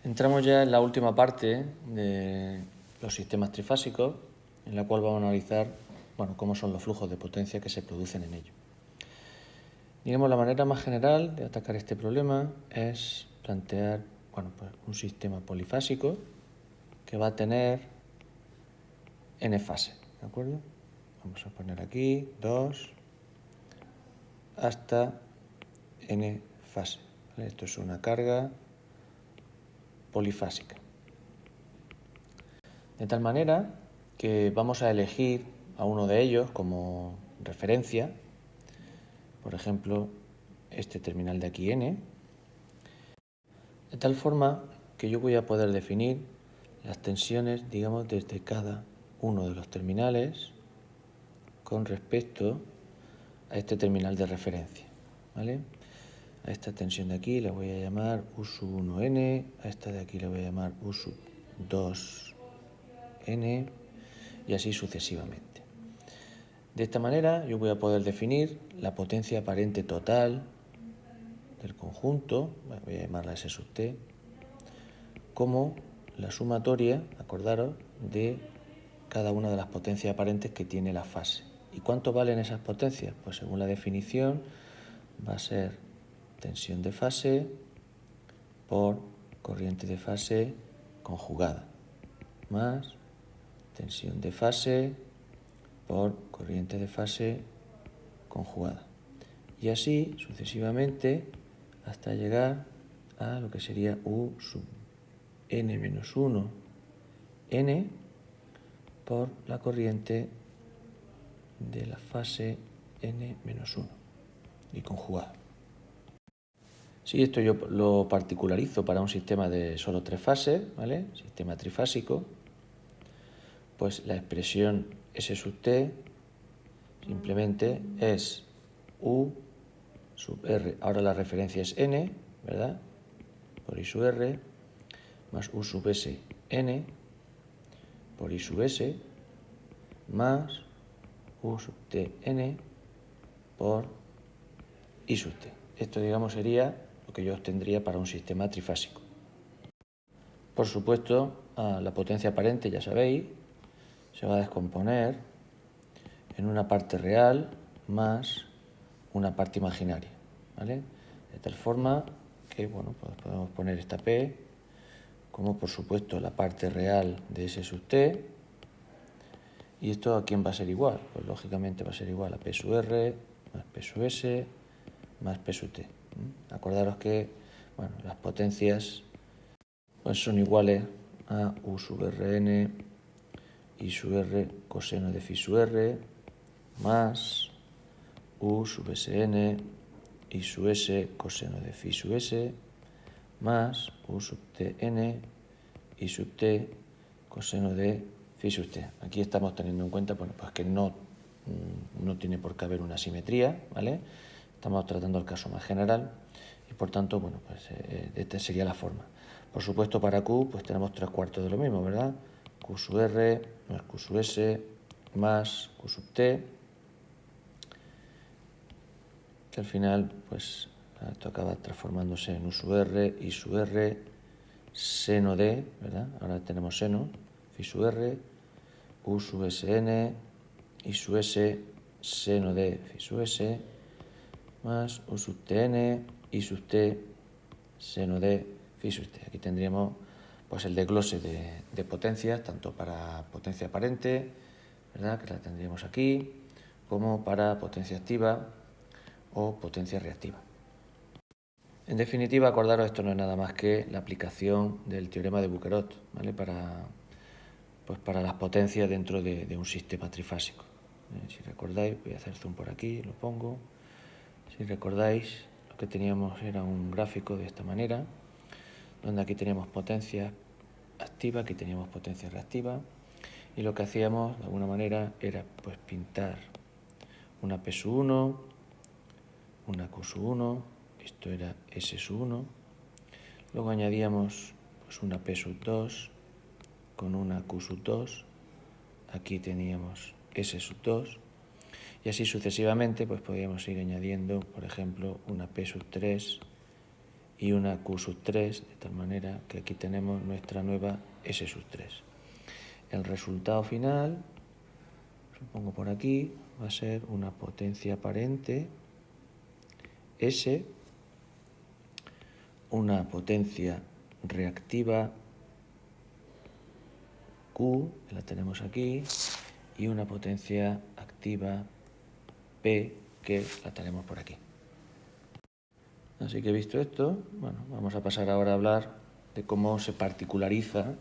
Entramos ya en la última parte de los sistemas trifásicos, en la cual vamos a analizar cómo son los flujos de potencia que se producen en ellos. Digamos, la manera más general de atacar este problema es plantear un sistema polifásico que va a tener n fases, ¿de acuerdo? Vamos a poner aquí 2 hasta n fases, ¿vale? Esto es una carga polifásica. De tal manera que vamos a elegir a uno de ellos como referencia, por ejemplo, este terminal de aquí n, de tal forma que yo voy a poder definir las tensiones, digamos, desde cada uno de los terminales con respecto a este terminal de referencia, ¿vale? A esta tensión de aquí la voy a llamar U sub 1n, a esta de aquí la voy a llamar U sub 2n y así sucesivamente. De esta manera yo voy a poder definir la potencia aparente total del conjunto, voy a llamarla S sub t, como la sumatoria, acordaros, de cada una de las potencias aparentes que tiene la fase. ¿Y cuánto valen esas potencias? Pues según la definición va a ser tensión de fase por corriente de fase conjugada, más tensión de fase por corriente de fase conjugada. Y así sucesivamente hasta llegar a lo que sería U sub n-1 n por la corriente de la fase n-1 y conjugada. Si esto yo lo particularizo para un sistema de solo 3 fases, ¿vale? Sistema trifásico, pues la expresión S sub t simplemente es U sub R, ahora la referencia es n, ¿verdad? Por I sub R, más U sub S n por I sub S, más U sub T n por I sub T. Esto, digamos, sería lo que yo obtendría para un sistema trifásico. Por supuesto, la potencia aparente, ya sabéis, se va a descomponer en una parte real más una parte imaginaria, ¿vale? De tal forma que, pues podemos poner esta P como, por supuesto, la parte real de S sub T. ¿Y esto a quién va a ser igual? Pues lógicamente va a ser igual a P sub R más P sub S más P sub T. Acordaros que las potencias pues son iguales a U sub Rn I sub R coseno de phi sub R más U sub Sn I sub S coseno de phi sub S más U sub Tn I sub T coseno de phi sub T. Aquí estamos teniendo en cuenta pues que no tiene por qué haber una simetría, ¿vale? Estamos tratando el caso más general y por tanto, esta sería la forma. Por supuesto, para Q pues tenemos 3/4 de lo mismo, ¿verdad? Q sub R más Q sub S más Q sub T, que al final pues esto acaba transformándose en U sub R, I sub R, seno de, ¿verdad? Ahora tenemos seno, phi sub R, U sub Sn, I sub S, seno de phi sub S, más U sub Tn, I sub T, seno de phi sub T. Aquí tendríamos pues el desglose de potencias, tanto para potencia aparente, ¿verdad?, que la tendríamos aquí, como para potencia activa o potencia reactiva. En definitiva, acordaros, esto no es nada más que la aplicación del teorema de Bucarot, ¿vale?, para las potencias dentro de un sistema trifásico. Si recordáis, voy a hacer zoom por aquí, lo pongo. Si recordáis, lo que teníamos era un gráfico de esta manera, donde aquí teníamos potencia activa, aquí teníamos potencia reactiva, y lo que hacíamos de alguna manera era pues pintar una P sub 1, una Q sub 1, esto era S sub 1, luego añadíamos pues una P sub 2 con una Q sub 2, aquí teníamos S sub 2, y así sucesivamente pues podíamos ir añadiendo, por ejemplo, una P sub 3 y una Q sub 3, de tal manera que aquí tenemos nuestra nueva S sub 3. El resultado final, supongo por aquí, va a ser una potencia aparente S, una potencia reactiva Q, que la tenemos aquí, y una potencia activa P, que la tenemos por aquí. Así que visto esto, bueno, vamos a pasar ahora a hablar de cómo se particulariza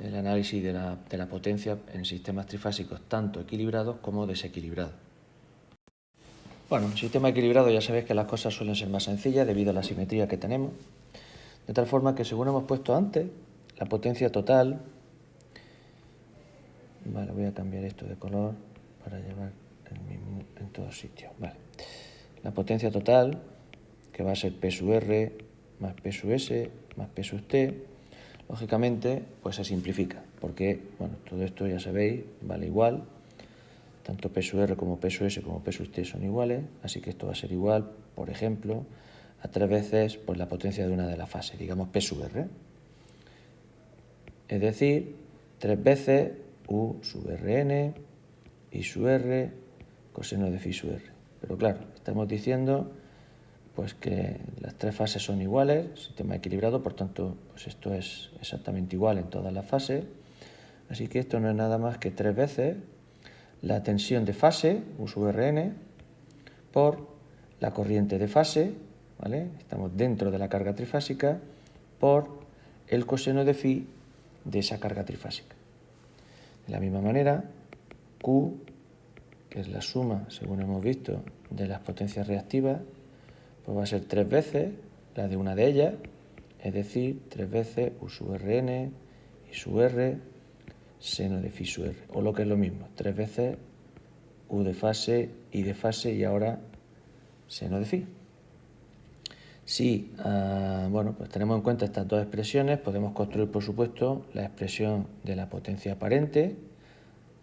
el análisis de la potencia en sistemas trifásicos tanto equilibrados como desequilibrados. Bueno, en sistema equilibrado ya sabéis que las cosas suelen ser más sencillas debido a la simetría que tenemos, de tal forma que, según hemos puesto antes, la potencia total... Vale, voy a cambiar esto de color para llevar el mismo en todos sitios. Vale. La potencia total, que va a ser P sub R más P sub S más P sub T, lógicamente pues se simplifica, porque bueno, todo esto ya sabéis, vale igual, tanto P sub R como P sub S como P sub T son iguales, así que esto va a ser igual, por ejemplo, a 3 veces pues, la potencia de una de las fases, digamos P sub R. Es decir, 3 veces U sub Rn y sub R coseno de phi sub R. Pero claro, estamos diciendo pues que las tres fases son iguales, sistema equilibrado, por tanto, pues esto es exactamente igual en todas las fases. Así que esto no es nada más que 3 veces la tensión de fase, U sub Rn, por la corriente de fase, ¿vale? Estamos dentro de la carga trifásica, por el coseno de phi de esa carga trifásica. De la misma manera, Q, que es la suma, según hemos visto, de las potencias reactivas, pues va a ser 3 veces la de una de ellas, es decir, 3 veces U sub Rn y sub R seno de phi sub R, o lo que es lo mismo, 3 veces U de fase, I de fase y ahora seno de phi. Si bueno, pues tenemos en cuenta estas dos expresiones, podemos construir, por supuesto, la expresión de la potencia aparente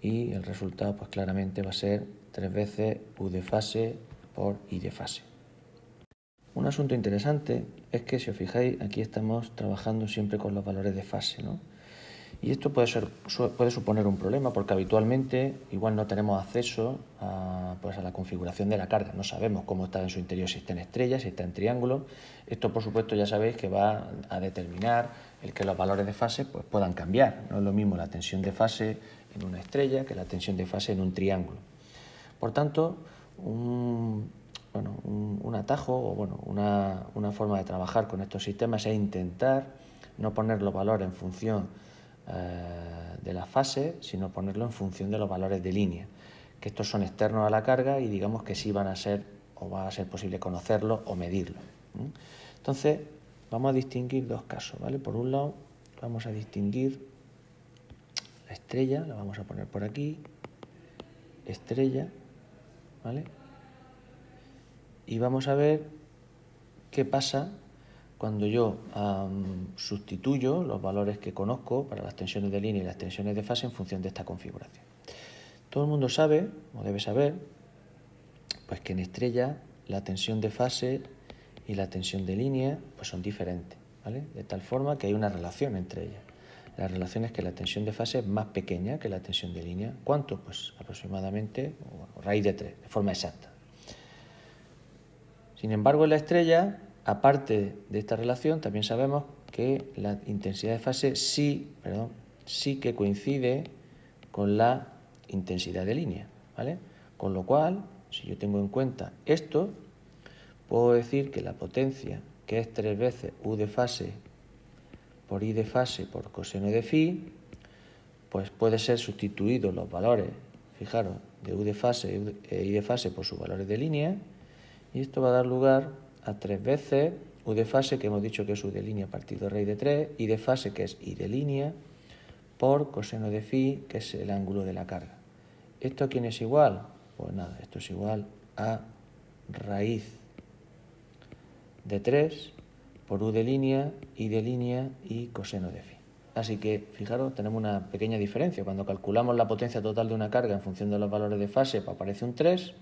y el resultado pues claramente va a ser 3 veces U de fase por I de fase. Un asunto interesante es que, si os fijáis, aquí estamos trabajando siempre con los valores de fase, ¿no? Y esto puede suponer un problema porque habitualmente igual no tenemos acceso pues a la configuración de la carga. No sabemos cómo está en su interior, si está en estrella, si está en triángulo. Esto, por supuesto, ya sabéis que va a determinar el que los valores de fase pues, puedan cambiar. No es lo mismo la tensión de fase en una estrella que la tensión de fase en un triángulo. Por tanto, un atajo o una forma de trabajar con estos sistemas es intentar no poner los valores en función de la fase, sino ponerlo en función de los valores de línea, que estos son externos a la carga y digamos que sí van a ser o va a ser posible conocerlo o medirlo. Entonces, vamos a distinguir dos casos, ¿vale? Por un lado, vamos a distinguir la estrella, la vamos a poner por aquí, estrella, ¿vale? Y vamos a ver qué pasa cuando yo sustituyo los valores que conozco para las tensiones de línea y las tensiones de fase en función de esta configuración. Todo el mundo sabe, o debe saber, pues que en estrella la tensión de fase y la tensión de línea pues son diferentes, ¿vale? De tal forma que hay una relación entre ellas. La relación es que la tensión de fase es más pequeña que la tensión de línea. ¿Cuánto? Pues aproximadamente raíz de 3, de forma exacta. Sin embargo, en la estrella, aparte de esta relación, también sabemos que la intensidad de fase sí que coincide con la intensidad de línea, ¿vale? Con lo cual, si yo tengo en cuenta esto, puedo decir que la potencia, que es 3 veces U de fase por I de fase por coseno de phi, pues puede ser sustituido los valores, fijaros, de U de fase e I de fase por sus valores de línea, y esto va a dar lugar a 3 veces U de fase, que hemos dicho que es U de línea partido raíz de 3, I de fase, que es I de línea, por coseno de phi, que es el ángulo de la carga. ¿Esto a quién es igual? Pues nada, esto es igual a raíz de 3 por U de línea, I de línea y coseno de phi. Así que, fijaros, tenemos una pequeña diferencia. Cuando calculamos la potencia total de una carga en función de los valores de fase, pues aparece un 3.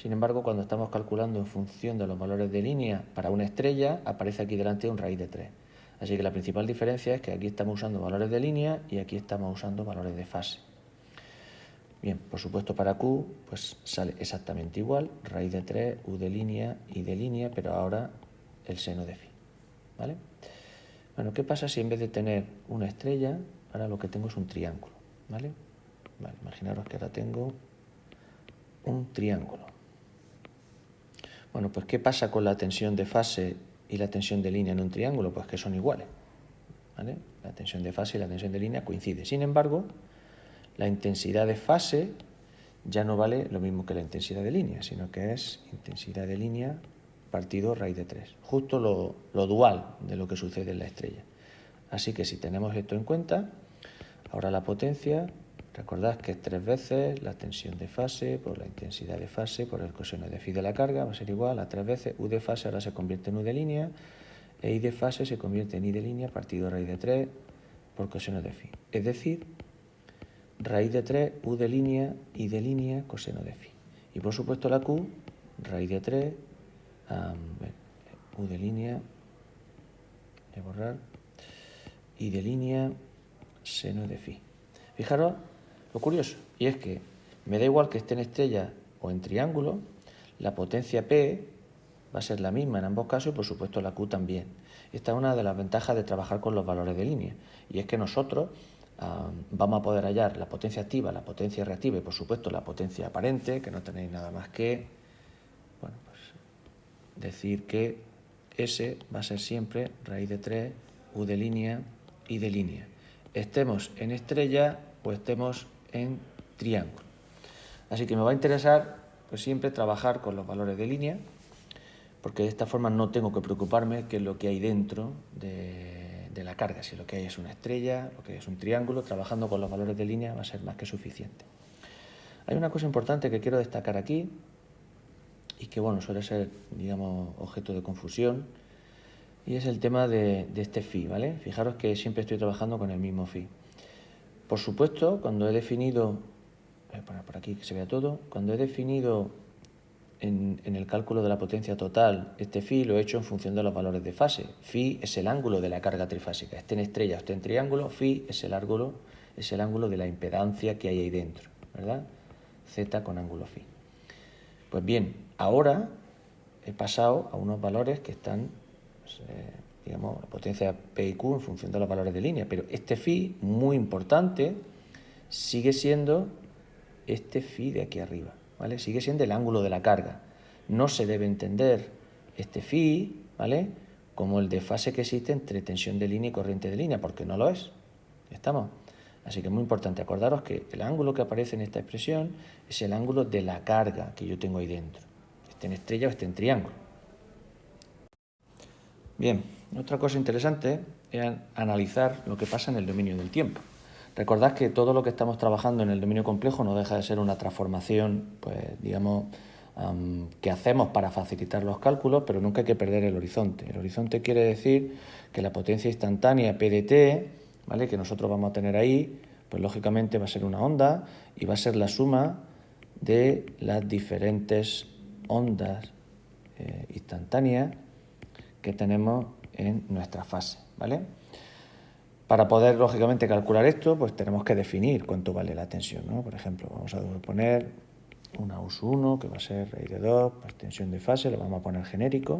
Sin embargo, cuando estamos calculando en función de los valores de línea para una estrella, aparece aquí delante un raíz de 3. Así que la principal diferencia es que aquí estamos usando valores de línea y aquí estamos usando valores de fase. Bien, por supuesto para Q pues sale exactamente igual, raíz de 3, U de línea, I de línea, pero ahora el seno de phi, ¿vale? Bueno, ¿qué pasa si en vez de tener una estrella, ahora lo que tengo es un triángulo, ¿vale? Vale, imaginaros que ahora tengo un triángulo. Bueno, pues ¿qué pasa con la tensión de fase y la tensión de línea en un triángulo? Pues que son iguales, ¿vale? La tensión de fase y la tensión de línea coinciden. Sin embargo, la intensidad de fase ya no vale lo mismo que la intensidad de línea, sino que es intensidad de línea partido raíz de 3. Justo lo dual de lo que sucede en la estrella. Así que si tenemos esto en cuenta, ahora la potencia, recordad que es 3 veces la tensión de fase por la intensidad de fase por el coseno de phi de la carga, va a ser igual a 3 veces U de fase, ahora se convierte en U de línea, e I de fase se convierte en I de línea partido raíz de 3 por coseno de phi. Es decir, raíz de 3, U de línea, I de línea, coseno de phi. Y por supuesto la Q, raíz de 3, U de línea, voy a borrar, I de línea, seno de phi. Fijaros lo curioso, y es que me da igual que esté en estrella o en triángulo, la potencia P va a ser la misma en ambos casos y por supuesto la Q también. Esta es una de las ventajas de trabajar con los valores de línea, y es que nosotros vamos a poder hallar la potencia activa, la potencia reactiva y por supuesto la potencia aparente, que no tenéis nada más que, bueno, pues decir que S va a ser siempre raíz de 3, U de línea, I de línea. Estemos en estrella o estemos en triángulo. Así que me va a interesar pues siempre trabajar con los valores de línea, porque de esta forma no tengo que preocuparme qué es lo que hay dentro de la carga. Si lo que hay es una estrella, lo que hay es un triángulo, trabajando con los valores de línea va a ser más que suficiente. Hay una cosa importante que quiero destacar aquí y que bueno, suele ser, digamos, objeto de confusión, y es el tema de este phi, ¿vale? Fijaros que siempre estoy trabajando con el mismo phi. Por supuesto, cuando he definido, voy a poner por aquí que se vea todo, cuando he definido en el cálculo de la potencia total este phi lo he hecho en función de los valores de fase. Phi es el ángulo de la carga trifásica, esté en estrella o esté en triángulo, phi es el ángulo de la impedancia que hay ahí dentro, ¿verdad? Z con ángulo phi. Pues bien, ahora he pasado a unos valores que están, pues, digamos, la potencia P y Q en función de los valores de línea, pero este phi, muy importante, sigue siendo este phi de aquí arriba, ¿vale? Sigue siendo el ángulo de la carga. No se debe entender este phi, ¿vale?, como el desfase que existe entre tensión de línea y corriente de línea, porque no lo es. ¿Estamos? Así que es muy importante acordaros que el ángulo que aparece en esta expresión es el ángulo de la carga que yo tengo ahí dentro, esté en estrella o esté en triángulo. Bien, otra cosa interesante es analizar lo que pasa en el dominio del tiempo. Recordad que todo lo que estamos trabajando en el dominio complejo no deja de ser una transformación, pues digamos, que hacemos para facilitar los cálculos, pero nunca hay que perder el horizonte. El horizonte quiere decir que la potencia instantánea P de t, ¿vale?, que nosotros vamos a tener ahí, pues lógicamente va a ser una onda y va a ser la suma de las diferentes ondas instantáneas que tenemos en nuestra fase, ¿vale? Para poder, lógicamente, calcular esto, pues tenemos que definir cuánto vale la tensión, ¿no? Por ejemplo, vamos a poner una US1, que va a ser raíz de 2, pues tensión de fase, lo vamos a poner genérico.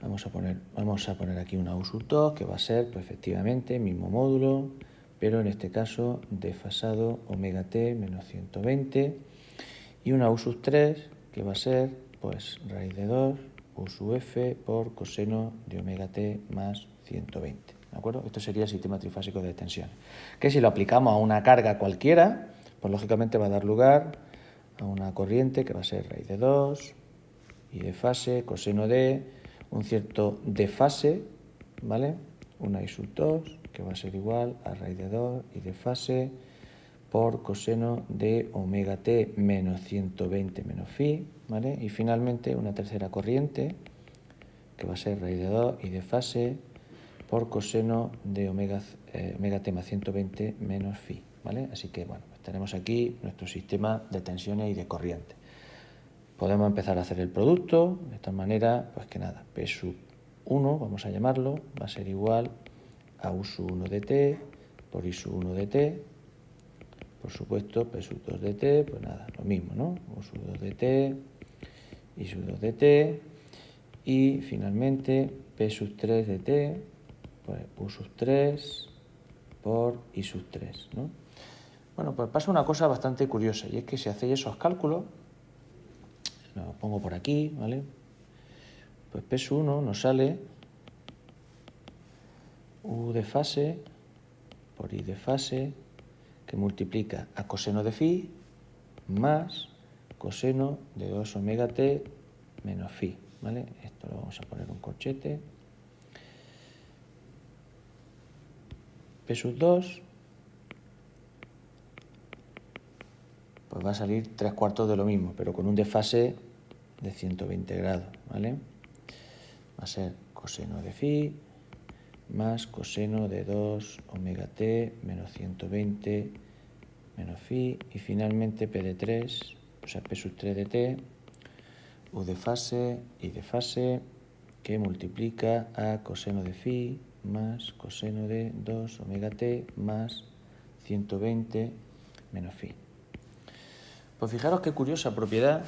Vamos a poner aquí una US2, que va a ser, pues efectivamente, mismo módulo, pero en este caso desfasado omega t menos 120. Y una US3, que va a ser, pues, raíz de 2, USUF por coseno de omega t más 120, ¿de acuerdo? Esto sería el sistema trifásico de tensiones, que si lo aplicamos a una carga cualquiera, pues lógicamente va a dar lugar a una corriente que va a ser raíz de 2 y de fase, coseno de un cierto desfase, ¿vale? Una I sub 2, que va a ser igual a raíz de 2 y de fase por coseno de omega t menos 120 menos phi, ¿vale? Y finalmente una tercera corriente, que va a ser raíz de 2 y de fase por coseno de omega t más 120 menos phi, ¿vale? Así que, bueno, tenemos aquí nuestro sistema de tensiones y de corriente. Podemos empezar a hacer el producto, de esta manera, pues que nada, P sub 1, vamos a llamarlo, va a ser igual a U sub 1 de T por I sub 1 de T. Por supuesto, P sub 2 de T, pues nada, lo mismo, ¿no? U sub 2 de T, I sub 2 de T, y finalmente P sub 3 de T, pues U sub 3 por I sub 3, ¿no? Bueno, pues pasa una cosa bastante curiosa, y es que si hacéis esos cálculos, lo pongo por aquí, ¿vale? Pues P sub 1 nos sale U de fase por I de fase, que multiplica a coseno de phi más coseno de 2 omega t menos phi, ¿vale? Esto lo vamos a poner un corchete. P sub 2 pues va a salir 3/4 de lo mismo, pero con un desfase de 120 grados, ¿vale? Va a ser coseno de phi más coseno de 2 omega t menos 120 menos phi, y finalmente P de 3, o sea, P sub 3 de t, U de fase y de fase, que multiplica a coseno de phi más coseno de 2 omega t más 120 menos phi. Pues fijaros qué curiosa propiedad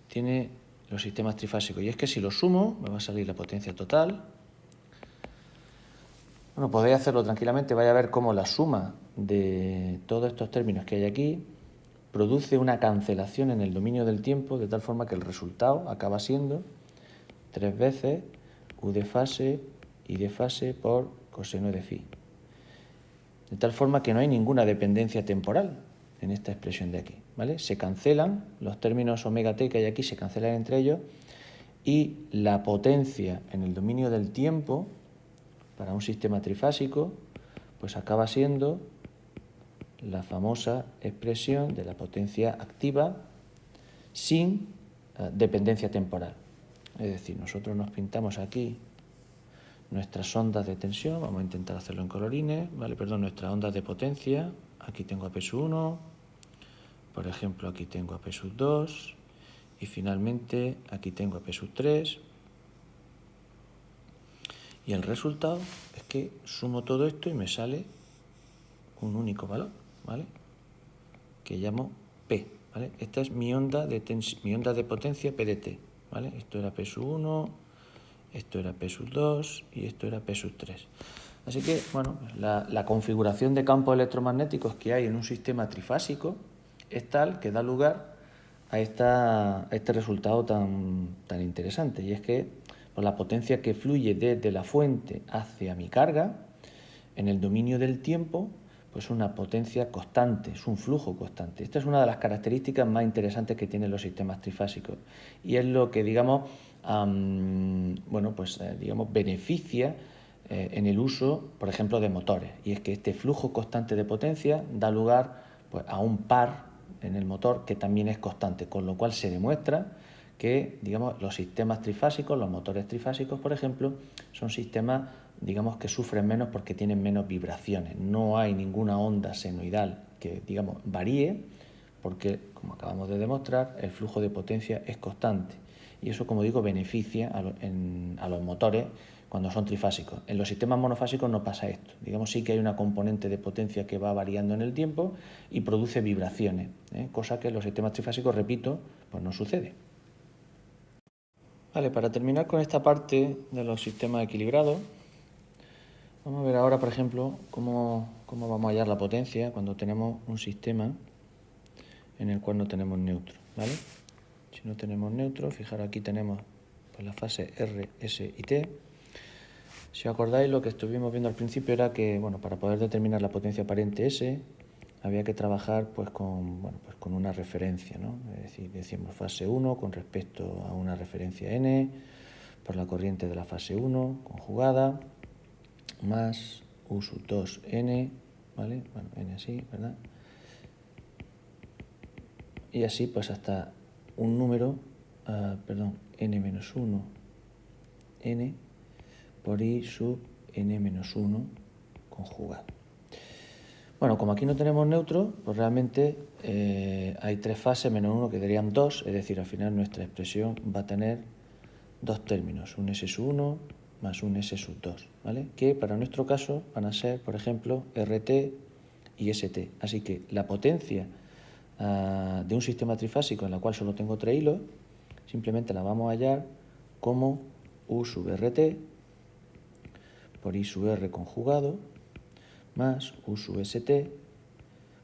tiene los sistemas trifásicos, y es que si lo sumo me va a salir la potencia total. Bueno, podéis hacerlo tranquilamente, vais a ver cómo la suma de todos estos términos que hay aquí produce una cancelación en el dominio del tiempo, de tal forma que el resultado acaba siendo 3 veces U de fase y de fase por coseno de phi. De tal forma que no hay ninguna dependencia temporal en esta expresión de aquí, ¿vale? Se cancelan, los términos omega t que hay aquí se cancelan entre ellos, y la potencia en el dominio del tiempo para un sistema trifásico pues acaba siendo la famosa expresión de la potencia activa sin dependencia temporal. Es decir, nosotros nos pintamos aquí nuestras ondas de tensión, vamos a intentar hacerlo en colorines, ¿vale? Perdón, nuestras ondas de potencia, aquí tengo a P sub 1, por ejemplo aquí tengo a P sub 2, y finalmente aquí tengo a P sub 3, y el resultado es que sumo todo esto y me sale un único valor, ¿vale? Que llamo P, ¿vale? Esta es mi onda de potencia P de t, ¿vale? Esto era P sub 1, esto era P sub 2 y esto era P sub 3. Así que, bueno, la configuración de campos electromagnéticos que hay en un sistema trifásico es tal que da lugar a este resultado tan interesante, y es que pues, la potencia que fluye desde la fuente hacia mi carga en el dominio del tiempo pues una potencia constante, es un flujo constante. Esta es una de las características más interesantes que tienen los sistemas trifásicos, y es lo que, digamos, beneficia en el uso, por ejemplo, de motores, y es que este flujo constante de potencia da lugar pues, a un par en el motor que también es constante, con lo cual se demuestra que, digamos, los sistemas trifásicos, los motores trifásicos, por ejemplo, son sistemas, digamos, que sufren menos porque tienen menos vibraciones. No hay ninguna onda senoidal que, digamos, varíe, porque, como acabamos de demostrar, el flujo de potencia es constante. Y eso, como digo, beneficia a los motores cuando son trifásicos. En los sistemas monofásicos no pasa esto. Digamos, sí que hay una componente de potencia que va variando en el tiempo y produce vibraciones, cosa que en los sistemas trifásicos, repito, pues no sucede. Vale, para terminar con esta parte de los sistemas equilibrados, vamos a ver ahora, por ejemplo, cómo vamos a hallar la potencia cuando tenemos un sistema en el cual no tenemos neutro, ¿vale? Si no tenemos neutro, fijaros, aquí tenemos pues, la fase R, S y T. Si os acordáis, lo que estuvimos viendo al principio era que, bueno, para poder determinar la potencia aparente S, había que trabajar pues con una referencia, ¿no? Es decir, decimos fase 1 con respecto a una referencia N por la corriente de la fase 1 conjugada más U sub 2 N, ¿vale? Bueno, N así, ¿verdad? Y así pues hasta un número, N menos 1 N por I sub N menos 1 conjugado. Bueno, como aquí no tenemos neutro, pues realmente hay 3 fases menos 1 que darían 2, es decir, al final nuestra expresión va a tener 2 términos, un S sub 1 más un S sub 2, ¿vale? Que para nuestro caso van a ser, por ejemplo, RT y ST. Así que la potencia de un sistema trifásico en la cual solo tengo 3 hilos, simplemente la vamos a hallar como U sub RT por I sub R conjugado más U sub ST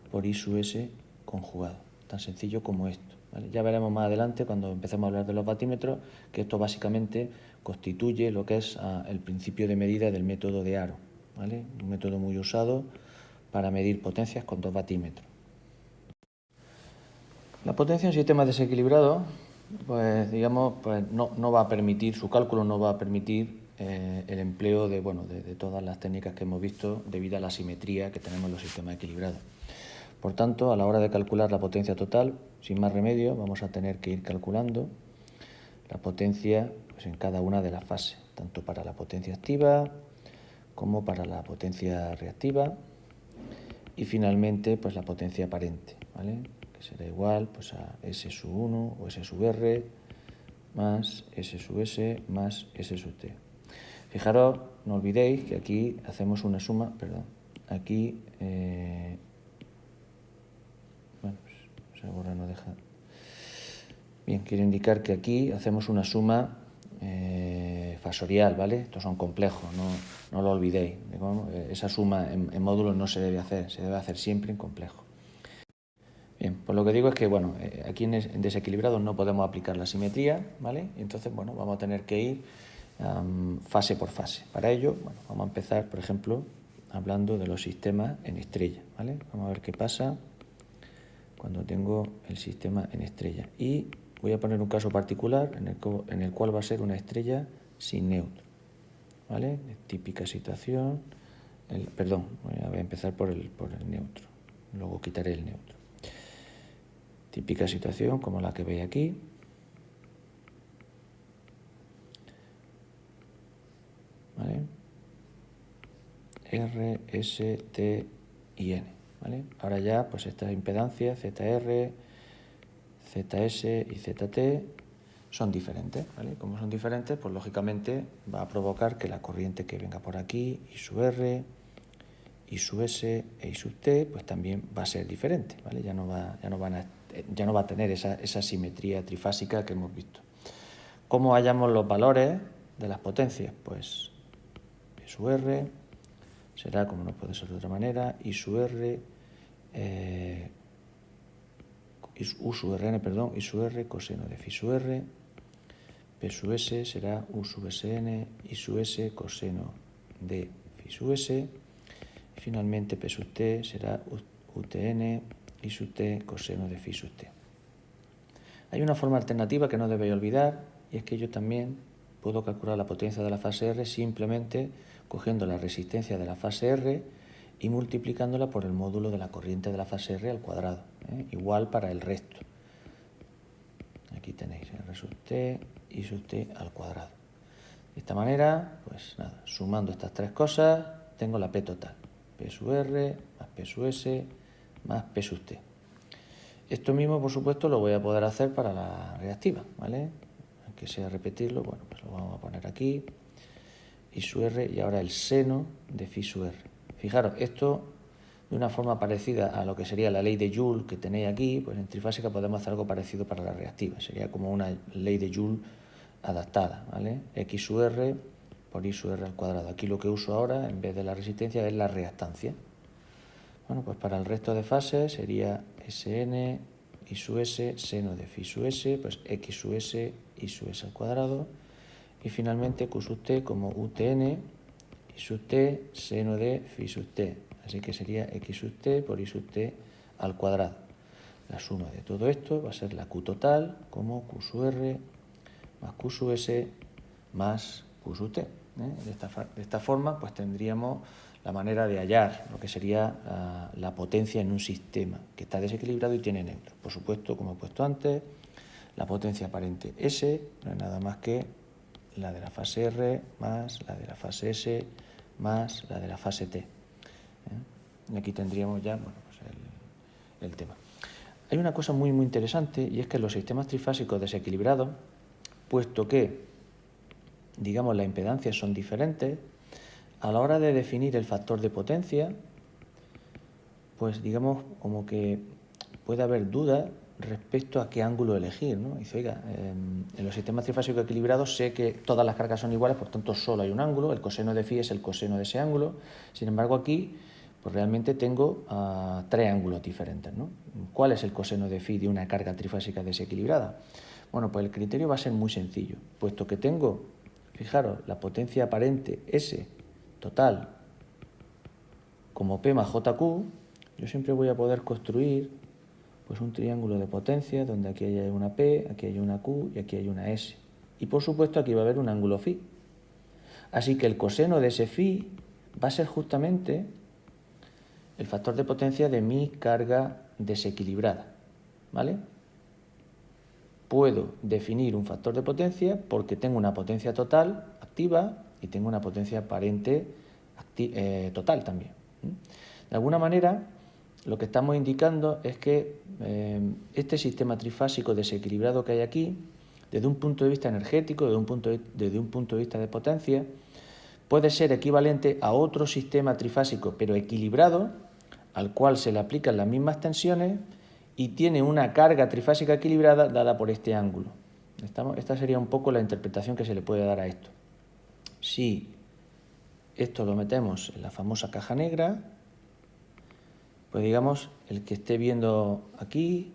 por I sub S conjugado. Tan sencillo como esto, ¿vale? Ya veremos más adelante, cuando empecemos a hablar de los batímetros, que esto básicamente constituye lo que es el principio de medida del método de Aro, ¿vale? Un método muy usado para medir potencias con 2 batímetros. La potencia en sistemas desequilibrados, pues digamos, pues no va a permitir, su cálculo no va a permitir el empleo de todas las técnicas que hemos visto debido a la asimetría que tenemos en los sistemas equilibrados. Por tanto, a la hora de calcular la potencia total, sin más remedio, vamos a tener que ir calculando la potencia pues, en cada una de las fases, tanto para la potencia activa como para la potencia reactiva y finalmente pues la potencia aparente, ¿vale? Que será igual pues, a S sub 1 o S sub R más S sub S más S sub T. Fijaros, no olvidéis que aquí hacemos una suma, aquí, se borra, no deja. Bien, quiero indicar que aquí hacemos una suma fasorial, ¿vale? Estos son complejos, no lo olvidéis. Esa suma en módulos no se debe hacer, se debe hacer siempre en complejo. Bien, pues lo que digo es que, aquí en desequilibrados no podemos aplicar la simetría, ¿vale? Y entonces, vamos a tener que ir fase por fase. Para ello, vamos a empezar, por ejemplo, hablando de los sistemas en estrella, ¿vale? Vamos a ver qué pasa cuando tengo el sistema en estrella. Y voy a poner un caso particular en el cual va a ser una estrella sin neutro, ¿vale? Típica situación. Voy a empezar por el neutro, luego quitaré el neutro. Típica situación como la que veis aquí. ¿Vale? R, S, T y N, ¿vale? Ahora ya, pues estas impedancias ZR, ZS y ZT son diferentes, ¿vale? Como son diferentes, pues lógicamente va a provocar que la corriente que venga por aquí, I sub R, I sub S e I sub T, pues también va a ser diferente, ¿vale? Ya no va a tener esa simetría trifásica que hemos visto. ¿Cómo hallamos los valores de las potencias? Pues P sub R será, como no puede ser de otra manera, I sub R, U sub Rn, I sub R coseno de phi sub R, P sub S será U sub Sn, I sub S coseno de phi sub S, y finalmente P sub T será UTN, I sub T coseno de phi sub T. Hay una forma alternativa que no debéis olvidar, y es que yo también puedo calcular la potencia de la fase R simplemente cogiendo la resistencia de la fase R y multiplicándola por el módulo de la corriente de la fase R al cuadrado, ¿eh? Igual para el resto. Aquí tenéis R sub T, I sub T al cuadrado. De esta manera, pues nada, sumando estas tres cosas, tengo la P total. P sub R más P sub S más P sub T. Esto mismo, por supuesto, lo voy a poder hacer para la reactiva, ¿vale? Aunque sea repetirlo, pues lo vamos a poner aquí. I sub R y ahora el seno de phi sub R. Fijaros, esto de una forma parecida a lo que sería la ley de Joule que tenéis aquí, pues en trifásica podemos hacer algo parecido para la reactiva. Sería como una ley de Joule adaptada, ¿vale? X sub R por I sub R al cuadrado. Aquí lo que uso ahora, en vez de la resistencia, es la reactancia. Bueno, pues para el resto de fases sería Sn, I sub S, seno de phi sub S, pues X sub S, I sub S al cuadrado. Y finalmente Q sub T como UTN, I sub T, seno de phi sub T. Así que sería X sub T por I sub T al cuadrado. La suma de todo esto va a ser la Q total como Q sub R más Q sub S más Q sub T. De esta forma pues tendríamos la manera de hallar lo que sería la potencia en un sistema que está desequilibrado y tiene neutro. Por supuesto, como he puesto antes, la potencia aparente S no es nada más que la de la fase R más la de la fase S más la de la fase T. Y aquí tendríamos ya bueno, pues el tema. Hay una cosa muy interesante, y es que los sistemas trifásicos desequilibrados, puesto que, digamos, las impedancias son diferentes, a la hora de definir el factor de potencia, pues digamos como que puede haber dudas respecto a qué ángulo elegir, ¿no? Dice, oiga, en los sistemas trifásicos equilibrados sé que todas las cargas son iguales, por tanto solo hay un ángulo, el coseno de phi es el coseno de ese ángulo. Sin embargo, aquí pues realmente tengo tres ángulos diferentes, ¿no? ¿Cuál es el coseno de phi de una carga trifásica desequilibrada? Bueno, pues el criterio va a ser muy sencillo, puesto que tengo, fijaros, la potencia aparente S total como P más JQ, yo siempre voy a poder construir pues un triángulo de potencia donde aquí hay una P, aquí hay una Q y aquí hay una S. Y por supuesto aquí va a haber un ángulo phi. Así que el coseno de ese phi va a ser justamente el factor de potencia de mi carga desequilibrada, ¿vale? Puedo definir un factor de potencia porque tengo una potencia total activa y tengo una potencia aparente total también. De alguna manera, lo que estamos indicando es que este sistema trifásico desequilibrado que hay aquí, desde un punto de vista energético, desde un punto de vista de potencia, puede ser equivalente a otro sistema trifásico, pero equilibrado, al cual se le aplican las mismas tensiones y tiene una carga trifásica equilibrada dada por este ángulo. Esta sería un poco la interpretación que se le puede dar a esto. Si esto lo metemos en la famosa caja negra, pues digamos, el que esté viendo aquí,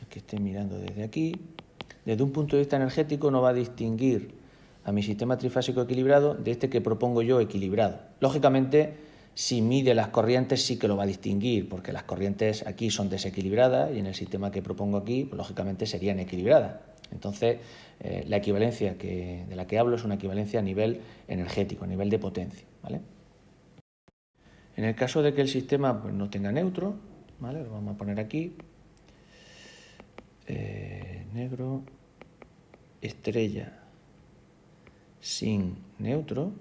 el que esté mirando desde aquí, desde un punto de vista energético no va a distinguir a mi sistema trifásico equilibrado de este que propongo yo equilibrado. Lógicamente, si mide las corrientes sí que lo va a distinguir, porque las corrientes aquí son desequilibradas y en el sistema que propongo aquí, pues, lógicamente serían equilibradas. Entonces, la equivalencia de la que hablo es una equivalencia a nivel energético, a nivel de potencia, ¿vale? En el caso de que el sistema pues, no tenga neutro, ¿vale? Lo vamos a poner aquí, negro, estrella sin neutro.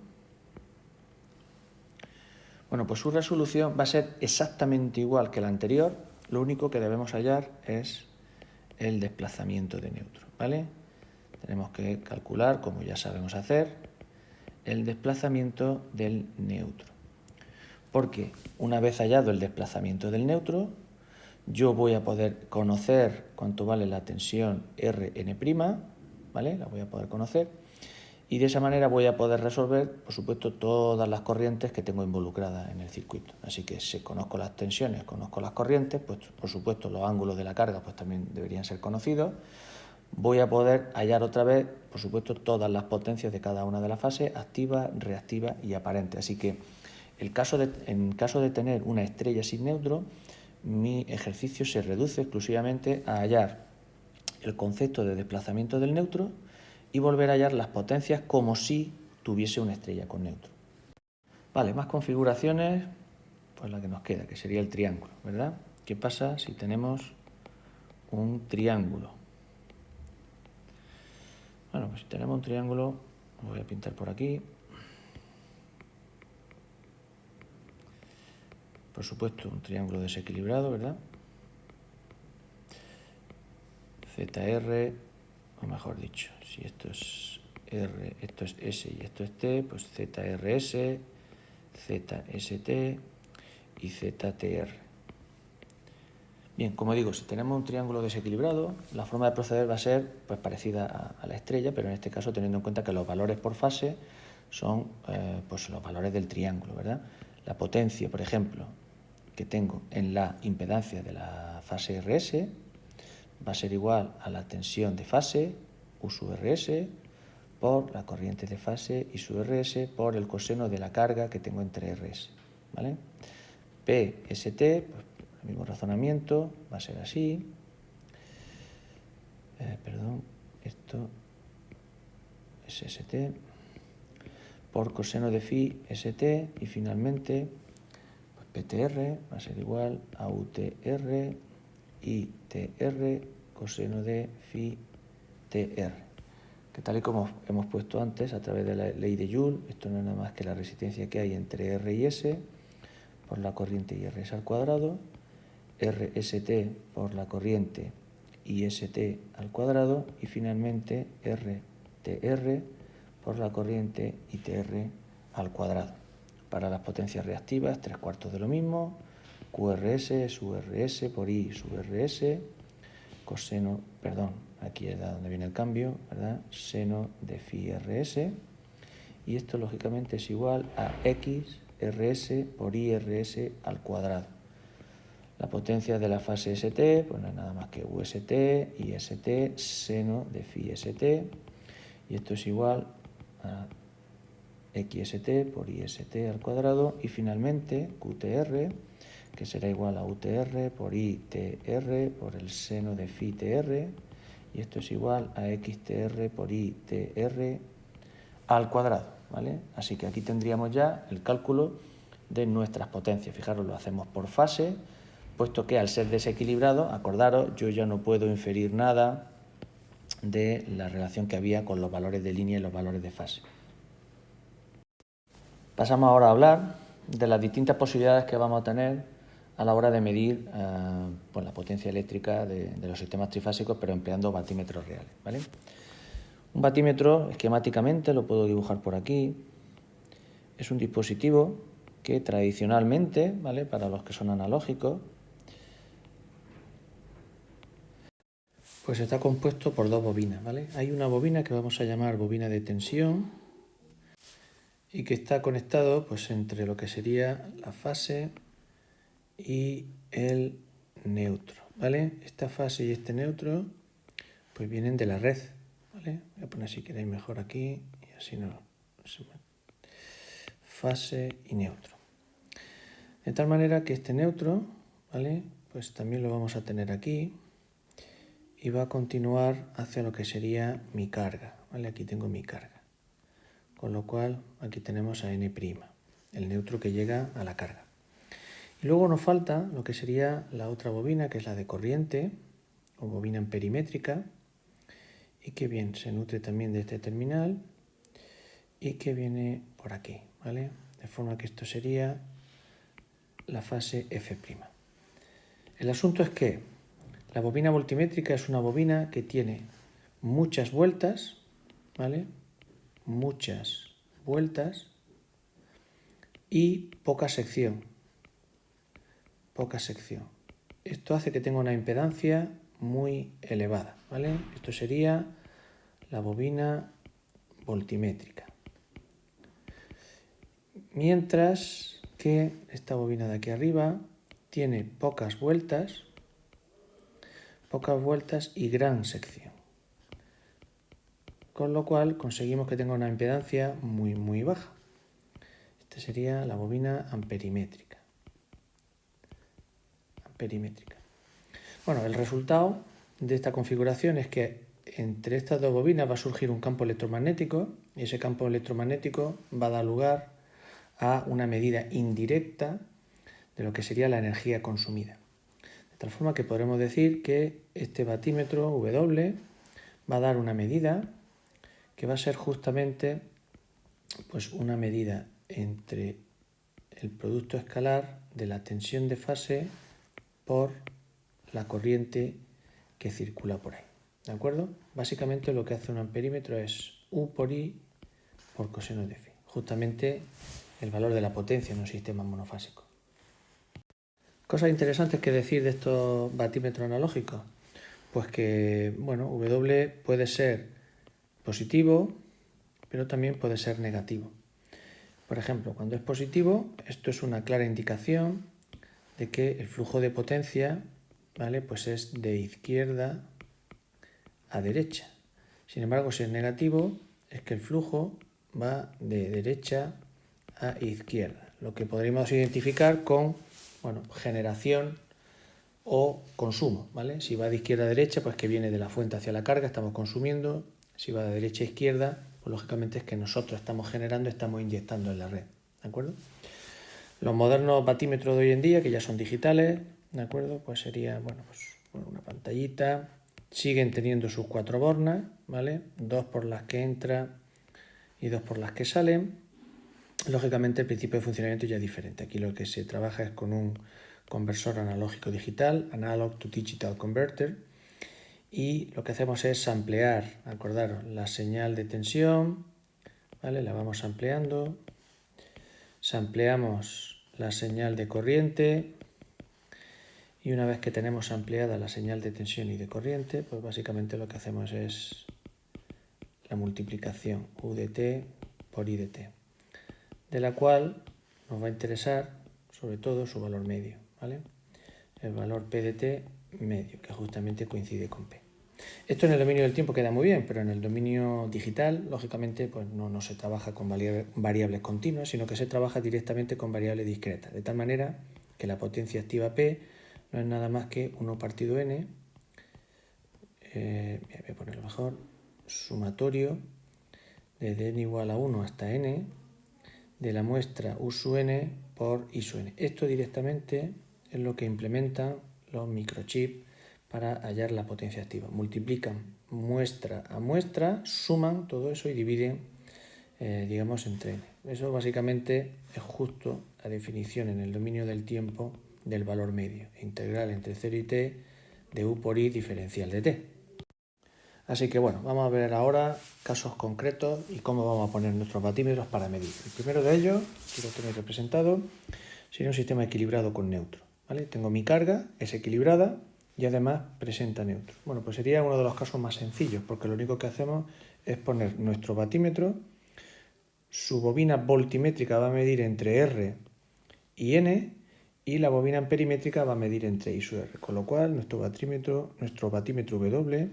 Bueno, pues su resolución va a ser exactamente igual que la anterior, lo único que debemos hallar es el desplazamiento de neutro, ¿vale? Tenemos que calcular, como ya sabemos hacer, el desplazamiento del neutro. Porque una vez hallado el desplazamiento del neutro, yo voy a poder conocer cuánto vale la tensión Rn', ¿vale? La voy a poder conocer. Y de esa manera voy a poder resolver, por supuesto, todas las corrientes que tengo involucradas en el circuito. Así que si conozco las tensiones, conozco las corrientes, pues por supuesto los ángulos de la carga pues también deberían ser conocidos. Voy a poder hallar otra vez, por supuesto, todas las potencias de cada una de las fases, activa, reactiva y aparente. Así que en caso de tener una estrella sin neutro, mi ejercicio se reduce exclusivamente a hallar el concepto de desplazamiento del neutro y volver a hallar las potencias como si tuviese una estrella con neutro. Vale, más configuraciones, pues la que nos queda, que sería el triángulo, ¿verdad? ¿Qué pasa si tenemos un triángulo? Bueno, pues si tenemos un triángulo, lo voy a pintar por aquí. Por supuesto, un triángulo desequilibrado, ¿verdad? ZR, o mejor dicho, si esto es R, esto es S y esto es T, pues ZRS, ZST y ZTR. Bien, como digo, si tenemos un triángulo desequilibrado, la forma de proceder va a ser pues, parecida a la estrella, pero en este caso teniendo en cuenta que los valores por fase son pues, los valores del triángulo, ¿verdad? La potencia, por ejemplo, que tengo en la impedancia de la fase RS va a ser igual a la tensión de fase, U sub RS, por la corriente de fase y su RS por el coseno de la carga que tengo entre RS, ¿vale? PST, pues, el mismo razonamiento, va a ser así. Esto es ST por coseno de phi ST y finalmente pues PTR va a ser igual a UTR y TR coseno de phi TR, que tal y como hemos puesto antes a través de la ley de Joule, esto no es nada más que la resistencia que hay entre R y S por la corriente IRS al cuadrado, RST por la corriente IST al cuadrado y finalmente RTR por la corriente ITR al cuadrado. Para las potencias reactivas, 3/4 de lo mismo, QRS es URS por I sub RS, coseno, perdón, aquí es donde viene el cambio, ¿verdad? Seno de phi RS, y esto lógicamente es igual a X RS por IRS al cuadrado. La potencia de la fase ST, pues no es nada más que UST y ST seno de phi ST, y esto es igual a XST por IST al cuadrado, y finalmente QTR, que será igual a UTR por ITR por el seno de phi TR, y esto es igual a XTR por ITR al cuadrado, ¿vale? Así que aquí tendríamos ya el cálculo de nuestras potencias. Fijaros, lo hacemos por fase, puesto que al ser desequilibrado, acordaros, yo ya no puedo inferir nada de la relación que había con los valores de línea y los valores de fase. Pasamos ahora a hablar de las distintas posibilidades que vamos a tener a la hora de medir pues la potencia eléctrica de los sistemas trifásicos, pero empleando batímetros reales, ¿vale? Un batímetro, esquemáticamente, lo puedo dibujar por aquí. Es un dispositivo que tradicionalmente, ¿vale?, para los que son analógicos, pues está compuesto por dos bobinas, ¿vale? Hay una bobina que vamos a llamar bobina de tensión y que está conectado pues entre lo que sería la fase y el neutro, ¿vale? Esta fase y este neutro pues vienen de la red, ¿vale? Voy a poner, si queréis, mejor aquí y así no. Fase y neutro. De tal manera que este neutro, ¿vale?, pues también lo vamos a tener aquí y va a continuar hacia lo que sería mi carga, ¿vale? Aquí tengo mi carga. Con lo cual aquí tenemos a N', el neutro que llega a la carga. Y luego nos falta lo que sería la otra bobina, que es la de corriente, o bobina amperimétrica, y que bien se nutre también de este terminal y que viene por aquí, ¿vale? De forma que esto sería la fase F'. El asunto es que la bobina voltimétrica es una bobina que tiene muchas vueltas, ¿vale? Muchas vueltas y poca sección. Poca sección. Esto hace que tenga una impedancia muy elevada, ¿vale? Esto sería la bobina voltimétrica. Mientras que esta bobina de aquí arriba tiene pocas vueltas y gran sección. Con lo cual conseguimos que tenga una impedancia muy baja. Esta sería la bobina amperimétrica. Bueno, el resultado de esta configuración es que entre estas dos bobinas va a surgir un campo electromagnético y ese campo electromagnético va a dar lugar a una medida indirecta de lo que sería la energía consumida. De tal forma que podremos decir que este batímetro W va a dar una medida que va a ser justamente pues una medida entre el producto escalar de la tensión de fase por la corriente que circula por ahí, ¿de acuerdo? Básicamente lo que hace un amperímetro es U por I por coseno de phi, justamente el valor de la potencia en un sistema monofásico. Cosas interesantes que decir de estos batímetros analógicos, pues que, bueno, W puede ser positivo, pero también puede ser negativo. Por ejemplo, cuando es positivo, esto es una clara indicación de que el flujo de potencia, ¿vale?, pues es de izquierda a derecha. Sin embargo, si es negativo, es que el flujo va de derecha a izquierda, lo que podríamos identificar con, bueno, generación o consumo, ¿vale? Si va de izquierda a derecha, pues que viene de la fuente hacia la carga, estamos consumiendo. Si va de derecha a izquierda, pues lógicamente es que nosotros estamos generando, estamos inyectando en la red, ¿de acuerdo? Los modernos batímetros de hoy en día, que ya son digitales, ¿de acuerdo? Pues sería, bueno, pues una pantallita. Siguen teniendo sus 4 bornas, ¿vale? 2 por las que entra y 2 por las que salen. lógicamente el principio de funcionamiento ya es diferente. Aquí lo que se trabaja es con un conversor analógico digital, Analog to Digital Converter, y lo que hacemos es ampliar, acordaros, la señal de tensión, ¿vale? La vamos ampliando, sampleamos la señal de corriente, y una vez que tenemos ampliada la señal de tensión y de corriente, pues básicamente lo que hacemos es la multiplicación UDT por IDT, de la cual nos va a interesar sobre todo su valor medio, ¿vale? El valor PDT medio, que justamente coincide con P. Esto en el dominio del tiempo queda muy bien, pero en el dominio digital, lógicamente, pues no se trabaja con variables continuas, sino que se trabaja directamente con variables discretas, de tal manera que la potencia activa P no es nada más que 1 partido n, voy a ponerlo mejor, sumatorio desde n igual a 1 hasta n de la muestra U sub n por I sub n. Esto directamente es lo que implementan los microchips para hallar la potencia activa. Multiplican muestra a muestra, suman todo eso y dividen, digamos, entre n. Eso básicamente es justo la definición en el dominio del tiempo del valor medio, integral entre 0 y t de U por I diferencial de t. Así que bueno, vamos a ver ahora casos concretos y cómo vamos a poner nuestros batímetros para medir. El primero de ellos, que lo tenéis representado, sería un sistema equilibrado con neutro, ¿vale? Tengo mi carga, es equilibrada y además presenta neutro. Bueno, pues sería uno de los casos más sencillos, porque lo único que hacemos es poner nuestro batímetro, su bobina voltimétrica va a medir entre R y N, y la bobina amperimétrica va a medir entre I sub R, con lo cual nuestro batímetro W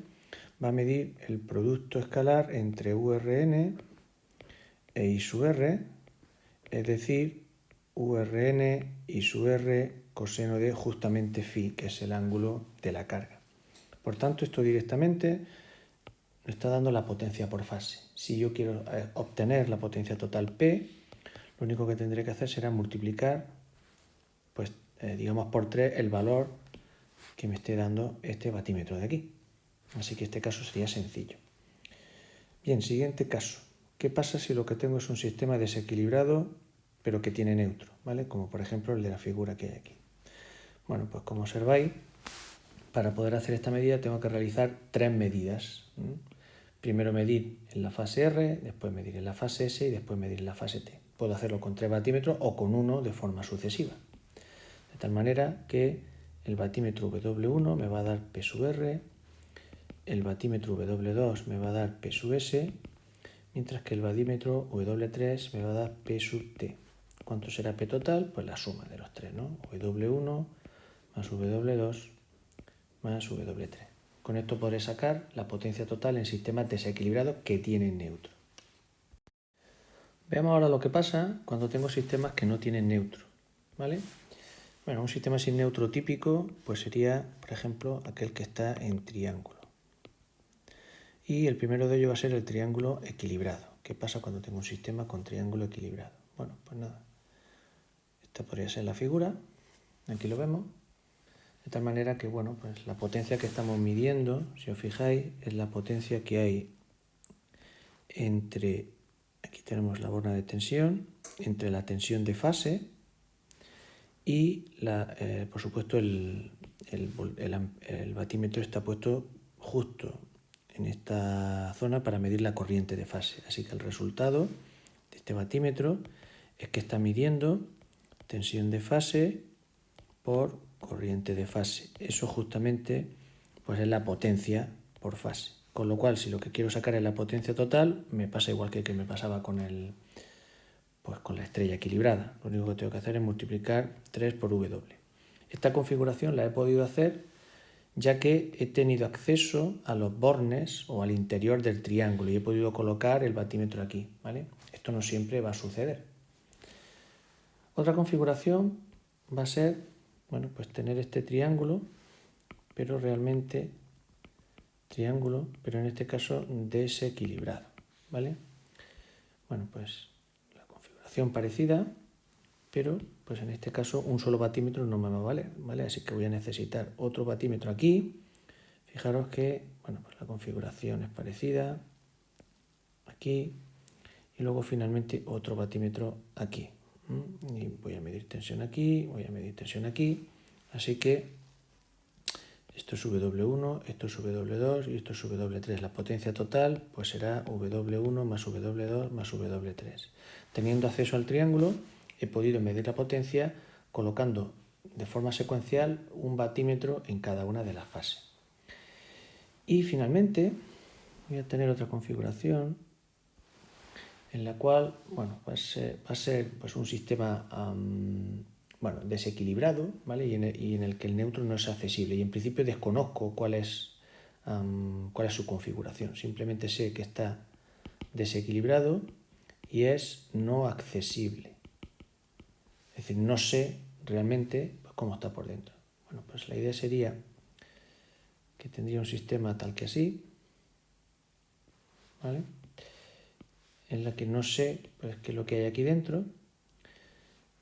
va a medir el producto escalar entre URN e I sub R, es decir, URN I sub R coseno de justamente phi, que es el ángulo de la carga. Por tanto, esto directamente me está dando la potencia por fase. Si yo quiero obtener la potencia total P, lo único que tendré que hacer será multiplicar, pues digamos por 3 el valor que me esté dando este batímetro de aquí. Así que este caso sería sencillo. Bien, siguiente caso. ¿Qué pasa si lo que tengo es un sistema desequilibrado pero que tiene neutro? ¿Vale? Como por ejemplo el de la figura que hay aquí. Bueno, pues como observáis, para poder hacer esta medida tengo que realizar 3 medidas. Primero medir en la fase R, después medir en la fase S y después medir en la fase T. Puedo hacerlo con 3 batímetros o con uno de forma sucesiva. De tal manera que el batímetro W1 me va a dar P sub R, el batímetro W2 me va a dar P sub S, mientras que el batímetro W3 me va a dar P sub T. ¿Cuánto será P total? Pues la suma de los tres, ¿no? W1 más W2 más W3. Con esto podré sacar la potencia total en sistemas desequilibrados que tienen neutro. Veamos ahora lo que pasa cuando tengo sistemas que no tienen neutro, ¿vale? Bueno, un sistema sin neutro típico pues sería, por ejemplo, aquel que está en triángulo. Y el primero de ellos va a ser el triángulo equilibrado. ¿Qué pasa cuando tengo un sistema con triángulo equilibrado? Bueno, pues nada. Esta podría ser la figura. Aquí lo vemos. De tal manera que, bueno, pues la potencia que estamos midiendo, si os fijáis, es la potencia que hay entre, aquí tenemos la borna de tensión, entre la tensión de fase y, por supuesto, el batímetro está puesto justo en esta zona para medir la corriente de fase. Así que el resultado de este batímetro es que está midiendo tensión de fase por corriente de fase. Eso justamente pues es la potencia por fase. Con lo cual, si lo que quiero sacar es la potencia total, me pasa igual que me pasaba con la estrella equilibrada. Lo único que tengo que hacer es multiplicar 3 por W. Esta configuración la he podido hacer ya que he tenido acceso a los bornes o al interior del triángulo y he podido colocar el batímetro aquí, ¿vale? Esto no siempre va a suceder. Otra configuración va a ser, bueno, pues tener este triángulo, pero realmente triángulo, pero en este caso desequilibrado, ¿vale? Bueno, pues la configuración parecida, pero pues en este caso un solo batímetro no me va a valer, ¿vale? Así que voy a necesitar otro batímetro aquí. Fijaros que, bueno, pues la configuración es parecida aquí y luego finalmente otro batímetro aquí. Y voy a medir tensión aquí, voy a medir tensión aquí, así que esto es W1, esto es W2 y esto es W3. La potencia total pues será W1 más W2 más W3. Teniendo acceso al triángulo, he podido medir la potencia colocando de forma secuencial un batímetro en cada una de las fases. Y finalmente voy a tener otra configuración en la cual va a ser pues, un sistema desequilibrado, ¿vale? y en el que el neutro no es accesible. Y en principio desconozco cuál es su configuración. Simplemente sé que está desequilibrado y es no accesible. Es decir, no sé realmente pues, cómo está por dentro. Bueno, pues la idea sería que tendría un sistema tal que así, ¿vale? En la que no sé pues, qué es lo que hay aquí dentro.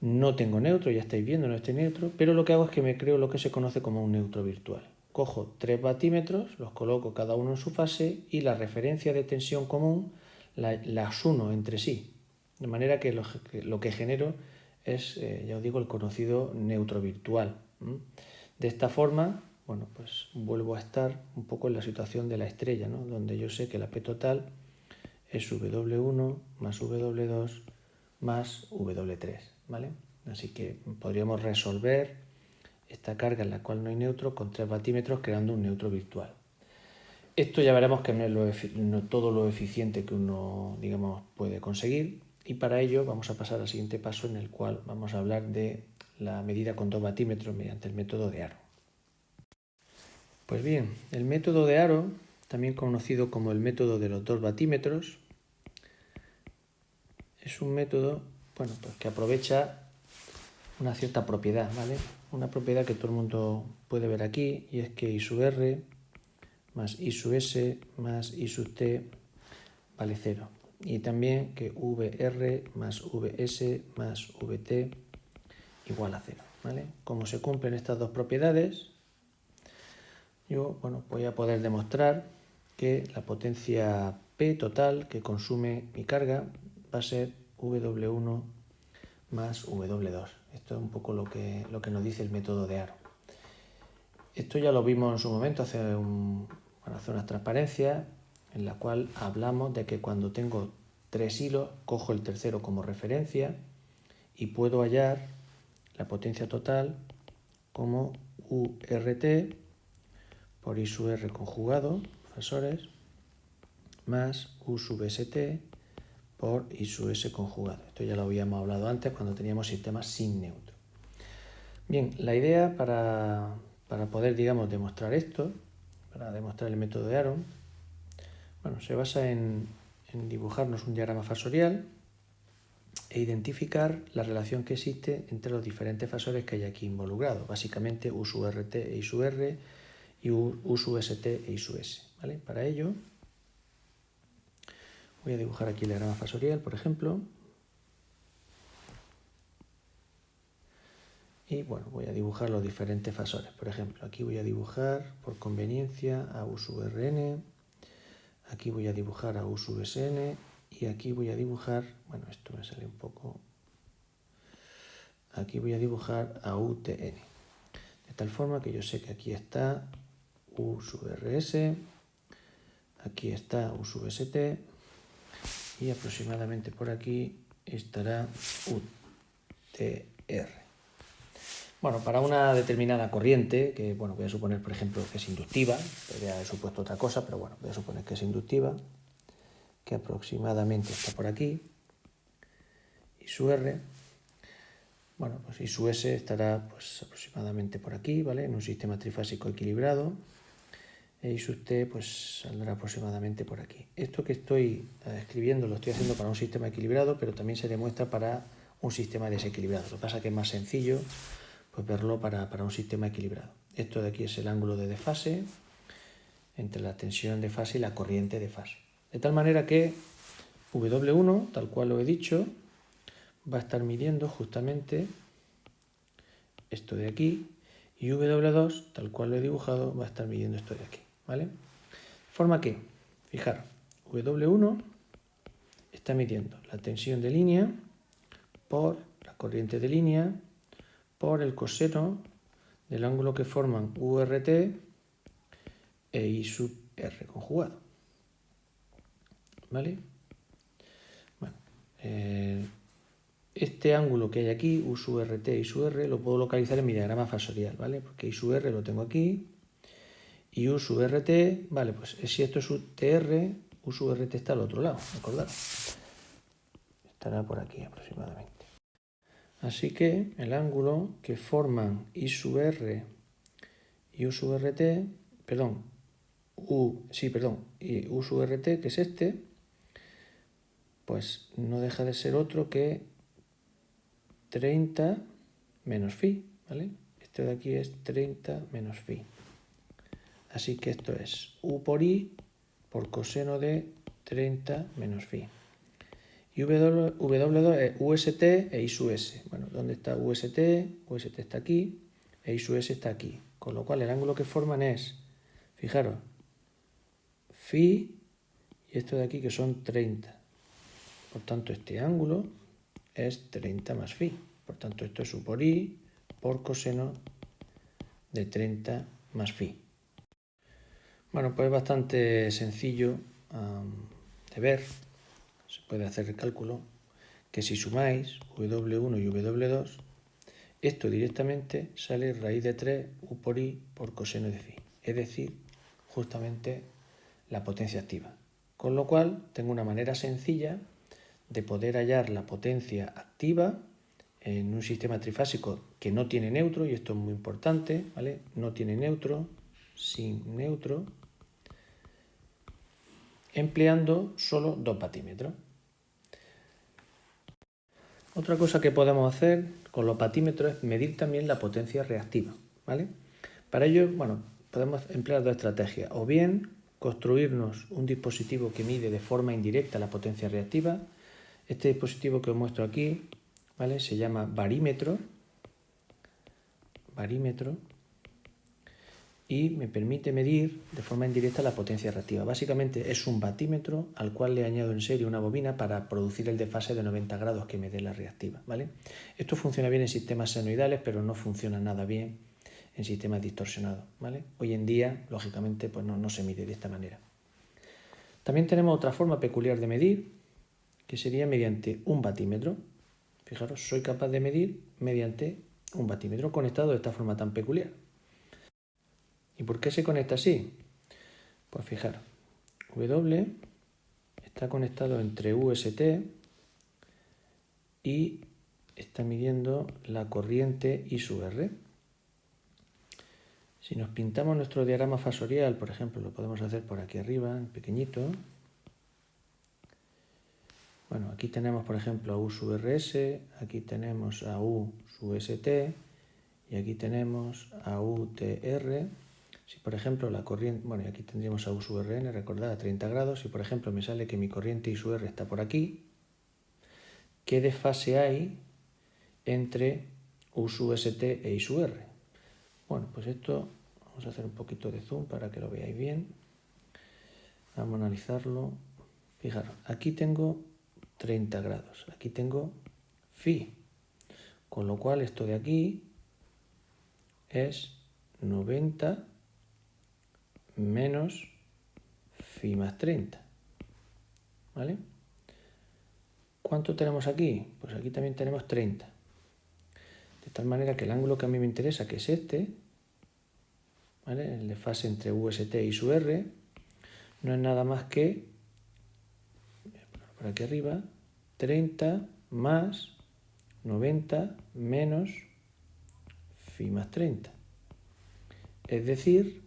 No tengo neutro, ya estáis viendo, no estoy neutro, pero lo que hago es que me creo lo que se conoce como un neutro virtual. Cojo 3 batímetros, los coloco cada uno en su fase y la referencia de tensión común las uno entre sí. De manera que lo que genero es, ya os digo, el conocido neutro virtual. De esta forma, pues vuelvo a estar un poco en la situación de la estrella, ¿no? Donde yo sé que la P total es W1 más W2 más W3, ¿vale? Así que podríamos resolver esta carga en la cual no hay neutro con 3 batímetros creando un neutro virtual. Esto ya veremos que no es todo lo eficiente que uno, digamos, puede conseguir, y para ello vamos a pasar al siguiente paso en el cual vamos a hablar de la medida con 2 batímetros mediante el método de Aro. Pues bien, el método de Aro, también conocido como el método de los 2 batímetros, es un método pues que aprovecha una cierta propiedad, ¿vale? Una propiedad que todo el mundo puede ver aquí, y es que I sub R más I sub S más I sub T vale 0. Y también que VR más VS más VT igual a 0, ¿vale? Como se cumplen estas dos propiedades, yo voy a poder demostrar que la potencia P total que consume mi carga va a ser W1 más W2. Esto es un poco lo que nos dice el método de Aro. Esto ya lo vimos en su momento, hace unas transparencias, en la cual hablamos de que cuando tengo 3 hilos, cojo el tercero como referencia y puedo hallar la potencia total como URT por I sub R conjugado, profesores, más U sub ST por I sub S conjugado. Esto ya lo habíamos hablado antes cuando teníamos sistemas sin neutro. Bien, la idea para poder, digamos, demostrar esto, para demostrar el método de Aro, se basa en dibujarnos un diagrama fasorial e identificar la relación que existe entre los diferentes fasores que hay aquí involucrados, básicamente U sub RT e I sub R y U sub ST e I sub S, ¿vale? Para ello voy a dibujar aquí el diagrama fasorial, por ejemplo, y voy a dibujar los diferentes fasores. Por ejemplo, aquí voy a dibujar por conveniencia a U sub Rn, aquí voy a dibujar a U sub Sn y aquí voy a dibujar, esto me sale un poco, aquí voy a dibujar a UTN. De tal forma que yo sé que aquí está U sub RS, aquí está U sub ST y aproximadamente por aquí estará UTR. Para una determinada corriente, que voy a suponer, por ejemplo, que es inductiva, podría haber supuesto otra cosa, pero voy a suponer que es inductiva, que aproximadamente está por aquí, y su R, y su S estará pues aproximadamente por aquí, ¿vale? En un sistema trifásico equilibrado, y su T pues saldrá aproximadamente por aquí. Esto que estoy escribiendo lo estoy haciendo para un sistema equilibrado, pero también se demuestra para un sistema desequilibrado. Lo que pasa es que es más sencillo pues verlo para un sistema equilibrado. Esto de aquí es el ángulo de desfase entre la tensión de fase y la corriente de fase. De tal manera que W1, tal cual lo he dicho, va a estar midiendo justamente esto de aquí, y W2, tal cual lo he dibujado, va a estar midiendo esto de aquí, ¿vale? De forma que, fijaros, W1 está midiendo la tensión de línea por la corriente de línea por el coseno del ángulo que forman URT e I sub R conjugado. ¿Vale? Bueno, este ángulo que hay aquí, U sub RT y I sub R, lo puedo localizar en mi diagrama fasorial, ¿vale? Porque I sub R lo tengo aquí y U sub RT, vale, pues si esto es TR, U sub RT está al otro lado, acordaros. Estará por aquí aproximadamente. Así que el ángulo que forman I sub R y U sub RT, y U sub RT, que es este, pues no deja de ser otro que 30 menos phi, ¿vale? Esto de aquí es 30 menos phi. Así que esto es U por I por coseno de 30 menos phi. Y W2 es UST e I sub S. Bueno, ¿dónde está UST? UST está aquí e I sub S está aquí. Con lo cual el ángulo que forman es, fijaros, phi y esto de aquí que son 30. Por tanto, este ángulo es 30 más phi. Por tanto, esto es U por I por coseno de 30 más phi. Bueno, pues es bastante sencillo de ver. Se puede hacer el cálculo que si sumáis W1 y W2, esto directamente sale raíz de 3 U por I por coseno de phi. Es decir, justamente la potencia activa. Con lo cual, tengo una manera sencilla de poder hallar la potencia activa en un sistema trifásico que no tiene neutro, y esto es muy importante, ¿vale? No tiene neutro, sin neutro, empleando solo 2 batímetros. Otra cosa que podemos hacer con los batímetros es medir también la potencia reactiva, ¿vale? Para ello, bueno, podemos emplear dos estrategias, o bien construirnos un dispositivo que mide de forma indirecta la potencia reactiva. Este dispositivo que os muestro aquí, ¿vale? Se llama barímetro, y me permite medir de forma indirecta la potencia reactiva. Básicamente es un batímetro al cual le añado en serie una bobina para producir el desfase de 90 grados que me dé la reactiva, ¿vale? Esto funciona bien en sistemas senoidales, pero no funciona nada bien en sistemas distorsionados, ¿vale? Hoy en día, lógicamente, pues no se mide de esta manera. También tenemos otra forma peculiar de medir, que sería mediante un batímetro. Fijaros, soy capaz de medir mediante un batímetro conectado de esta forma tan peculiar. ¿Y por qué se conecta así? Pues fijaros, W está conectado entre UST y está midiendo la corriente I sub R. Si nos pintamos nuestro diagrama fasorial, por ejemplo, lo podemos hacer por aquí arriba, en pequeñito. Bueno, aquí tenemos, por ejemplo, a U sub RS, aquí tenemos a U sub ST y aquí tenemos a UTR. Si, por ejemplo, la corriente, bueno, y aquí tendríamos a U sub RN, recordad, a 30 grados. Si, por ejemplo, me sale que mi corriente I sub R está por aquí, ¿qué desfase hay entre U sub ST e I sub R? Bueno, pues esto, vamos a hacer un poquito de zoom para que lo veáis bien. Vamos a analizarlo. Fijaros, aquí tengo 30 grados, aquí tengo phi, con lo cual esto de aquí es 90 menos phi más 30, ¿vale? ¿Cuánto tenemos aquí? Pues aquí también tenemos 30. De tal manera que el ángulo que a mí me interesa, que es este, ¿vale? El desfase entre UST y sub R, no es nada más que, por aquí arriba, 30 más 90 menos phi más 30. Es decir,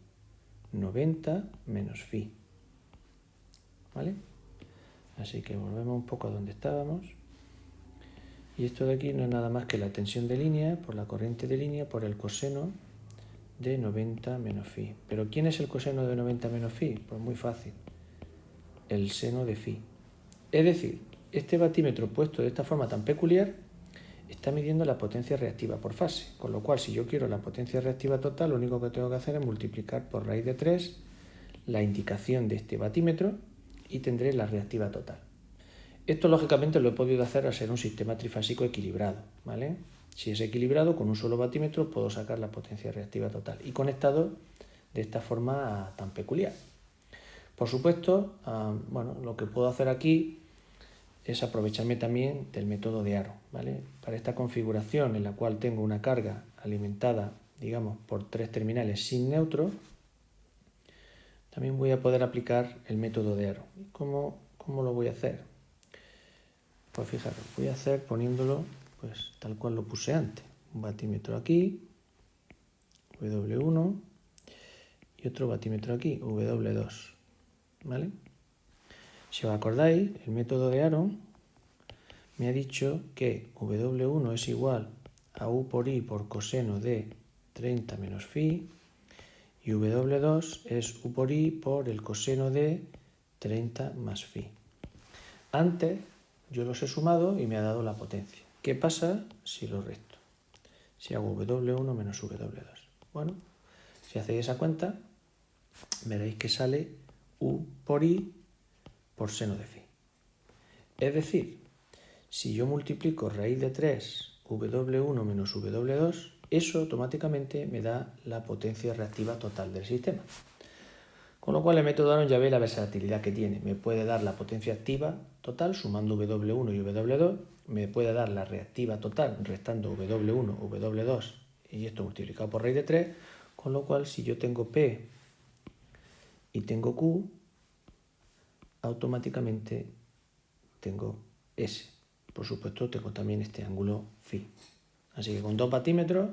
90 menos phi. ¿Vale? Así que volvemos un poco a donde estábamos. Y esto de aquí no es nada más que la tensión de línea por la corriente de línea por el coseno de 90 menos phi. ¿Pero quién es el coseno de 90 menos phi? Pues muy fácil. El seno de phi. Es decir, este batímetro puesto de esta forma tan peculiar está midiendo la potencia reactiva por fase, con lo cual si yo quiero la potencia reactiva total, lo único que tengo que hacer es multiplicar por raíz de 3 la indicación de este batímetro y tendré la reactiva total. Esto lógicamente lo he podido hacer al ser un sistema trifásico equilibrado, ¿vale? Si es equilibrado, con un solo vatímetro puedo sacar la potencia reactiva total y conectado de esta forma tan peculiar. Por supuesto, bueno, lo que puedo hacer aquí es aprovecharme también del método de aro, ¿vale? Para esta configuración en la cual tengo una carga alimentada, digamos, por 3 terminales sin neutro, también voy a poder aplicar el método de aro. ¿Cómo lo voy a hacer? Pues fijaros, voy a hacer poniéndolo pues tal cual lo puse antes. Un batímetro aquí, W1, y otro batímetro aquí, W2, ¿vale? Si os acordáis, el método de Aaron me ha dicho que W1 es igual a U por I por coseno de 30 menos phi, y W2 es U por I por el coseno de 30 más phi. Antes yo los he sumado y me ha dado la potencia. ¿Qué pasa si lo resto? Si hago W1 menos W2. Bueno, si hacéis esa cuenta, veréis que sale U por I por seno de phi. Es decir, si yo multiplico raíz de 3 W1 menos W2, eso automáticamente me da la potencia reactiva total del sistema. Con lo cual el método Aaron ya ve la versatilidad que tiene. Me puede dar la potencia activa total sumando W1 y W2, me puede dar la reactiva total restando W1, W2 y esto multiplicado por raíz de 3, con lo cual si yo tengo P y tengo Q, automáticamente tengo S. Por supuesto tengo también este ángulo phi. Así que con 2 batímetros,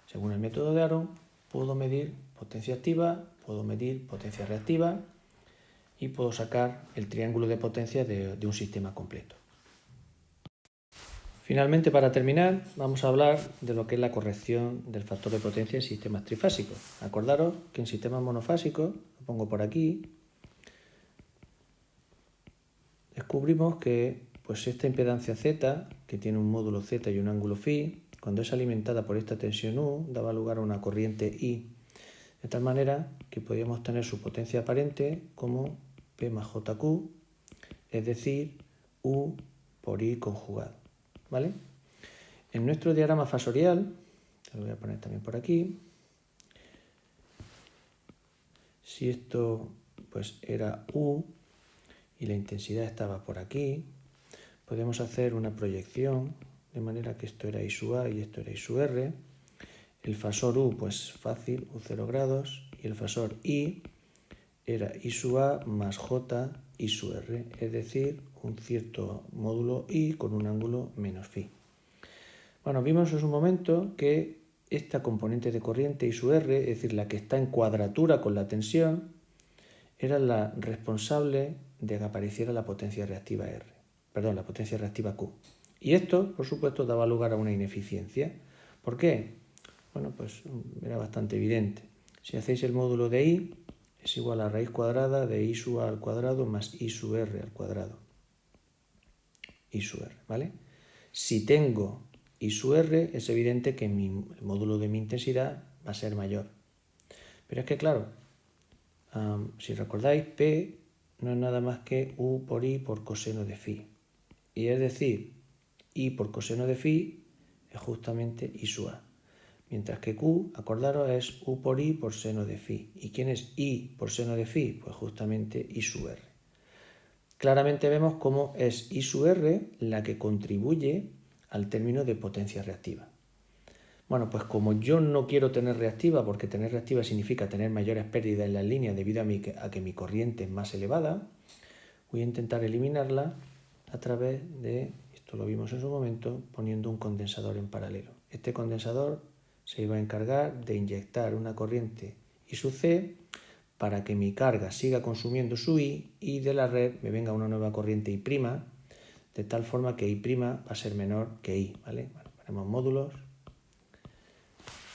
según el método de Aaron, puedo medir potencia activa, puedo medir potencia reactiva y puedo sacar el triángulo de potencia de un sistema completo. Finalmente, para terminar, vamos a hablar de lo que es la corrección del factor de potencia en sistemas trifásicos. Acordaros que en sistemas monofásicos, lo pongo por aquí, descubrimos que pues esta impedancia Z, que tiene un módulo Z y un ángulo phi, cuando es alimentada por esta tensión U, daba lugar a una corriente I, de tal manera que podíamos tener su potencia aparente como P más JQ, es decir, U por I conjugado, ¿vale? En nuestro diagrama fasorial, lo voy a poner también por aquí, si esto pues era U y la intensidad estaba por aquí, podemos hacer una proyección de manera que esto era I sub A y esto era I sub R. El fasor U, pues fácil, U 0 grados, y el fasor I era I sub A más J I sub R, es decir, un cierto módulo I con un ángulo menos phi. Bueno, vimos en un momento que esta componente de corriente I sub R, es decir, la que está en cuadratura con la tensión, era la responsable de que apareciera la potencia reactiva R, perdón, la potencia reactiva Q. Y esto, por supuesto, daba lugar a una ineficiencia. ¿Por qué? Bueno, pues era bastante evidente. Si hacéis el módulo de I, es igual a raíz cuadrada de I sub A al cuadrado más I sub R al cuadrado. I sub R, ¿vale? Si tengo I sub R, es evidente que el módulo de mi intensidad va a ser mayor. Pero es que, claro, si recordáis, P no es nada más que U por I por coseno de phi. Y es decir, I por coseno de phi es justamente I sub A. Mientras que Q, acordaros, es U por I por seno de phi. ¿Y quién es I por seno de phi? Pues justamente I sub R. Claramente vemos cómo es I sub R la que contribuye al término de potencia reactiva. Bueno, pues como yo no quiero tener reactiva, porque tener reactiva significa tener mayores pérdidas en las líneas debido a que mi corriente es más elevada, voy a intentar eliminarla a través de, esto lo vimos en su momento, poniendo un condensador en paralelo. Este condensador se iba a encargar de inyectar una corriente I sub C para que mi carga siga consumiendo su I y de la red me venga una nueva corriente I', de tal forma que I' va a ser menor que I, ¿vale? Bueno, ponemos módulos.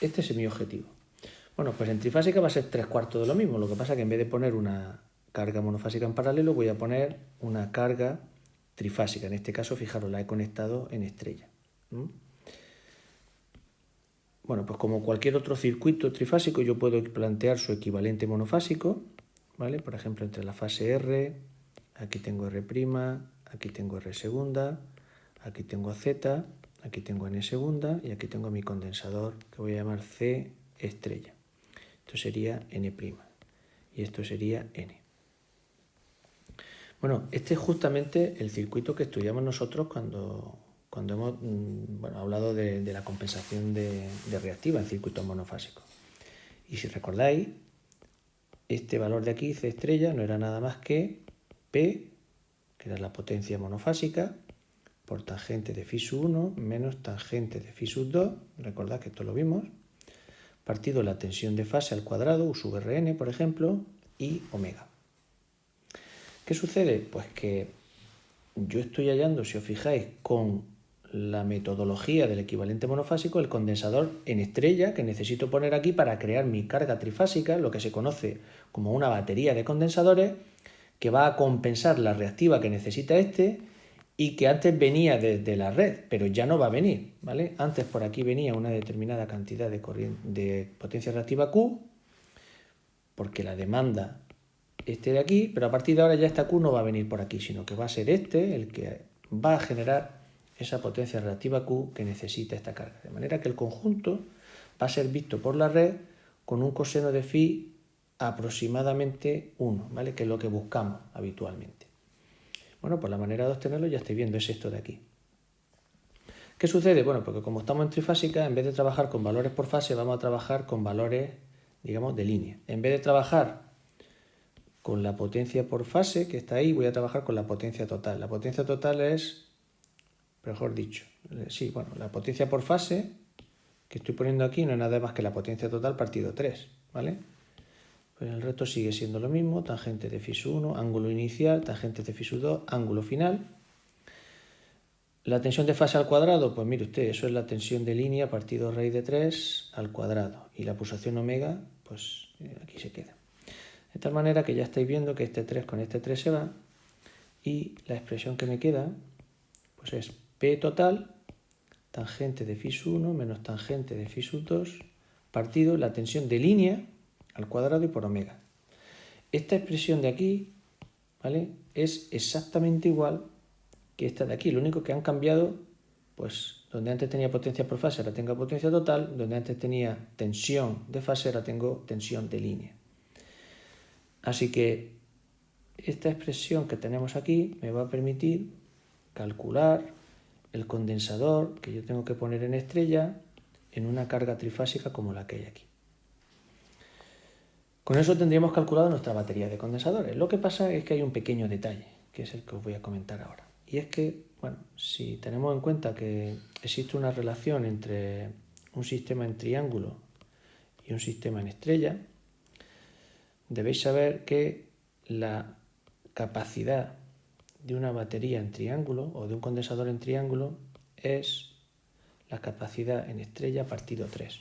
Este es mi objetivo. Bueno, pues en trifásica va a ser 3/4 de lo mismo. Lo que pasa es que en vez de poner una carga monofásica en paralelo, voy a poner una carga trifásica. En este caso, fijaros, la he conectado en estrella. Bueno, pues como cualquier otro circuito trifásico, yo puedo plantear su equivalente monofásico, ¿vale? Por ejemplo, entre la fase R, aquí tengo R', aquí tengo R segunda, aquí tengo Z, aquí tengo N segunda y aquí tengo mi condensador que voy a llamar C estrella. Esto sería N' y esto sería N. Bueno, este es justamente el circuito que estudiamos nosotros cuando hemos hablado de la compensación de reactiva en circuitos monofásicos. Y si recordáis, este valor de aquí, C estrella, no era nada más que P, que era la potencia monofásica, por tangente de phi sub 1 menos tangente de phi sub 2, recordad que esto lo vimos, partido la tensión de fase al cuadrado, U sub Rn, por ejemplo, y omega. ¿Qué sucede? Pues que yo estoy hallando, si os fijáis, con la metodología del equivalente monofásico, el condensador en estrella que necesito poner aquí para crear mi carga trifásica, lo que se conoce como una batería de condensadores, que va a compensar la reactiva que necesita este y que antes venía desde la red, pero ya no va a venir, ¿vale? Antes por aquí venía una determinada cantidad de potencia reactiva Q, porque la demanda de aquí, pero a partir de ahora ya esta Q no va a venir por aquí, sino que va a ser el que va a generar esa potencia reactiva Q que necesita esta carga. De manera que el conjunto va a ser visto por la red con un coseno de phi aproximadamente 1, ¿vale? Que es lo que buscamos habitualmente. Bueno, pues la manera de obtenerlo ya estáis viendo, es esto de aquí. ¿Qué sucede? Bueno, porque como estamos en trifásica, en vez de trabajar con valores por fase, vamos a trabajar con valores, digamos, de línea. En vez de trabajar con la potencia por fase, que está ahí, voy a trabajar con la potencia total. La potencia total es, mejor dicho, la potencia por fase que estoy poniendo aquí no es nada más que la potencia total partido 3, ¿vale? Pues el resto sigue siendo lo mismo, tangente de phi sub 1, ángulo inicial, tangente de phi sub 2, ángulo final. La tensión de fase al cuadrado, pues mire usted, eso es la tensión de línea partido raíz de 3 al cuadrado. Y la pulsación omega, pues aquí se queda. De tal manera que ya estáis viendo que este 3 con este 3 se va y la expresión que me queda pues es P total, tangente de phi sub 1 menos tangente de phi sub 2 partido la tensión de línea al cuadrado y por omega. Esta expresión de aquí, ¿vale?, es exactamente igual que esta de aquí. Lo único que han cambiado, pues donde antes tenía potencia por fase ahora tengo potencia total, donde antes tenía tensión de fase ahora tengo tensión de línea. Así que esta expresión que tenemos aquí me va a permitir calcular el condensador que yo tengo que poner en estrella en una carga trifásica como la que hay aquí. Con eso tendríamos calculado nuestra batería de condensadores. Lo que pasa es que hay un pequeño detalle, que es el que os voy a comentar ahora. Y es que, bueno, si tenemos en cuenta que existe una relación entre un sistema en triángulo y un sistema en estrella, debéis saber que la capacidad de una batería en triángulo o de un condensador en triángulo es la capacidad en estrella partido 3.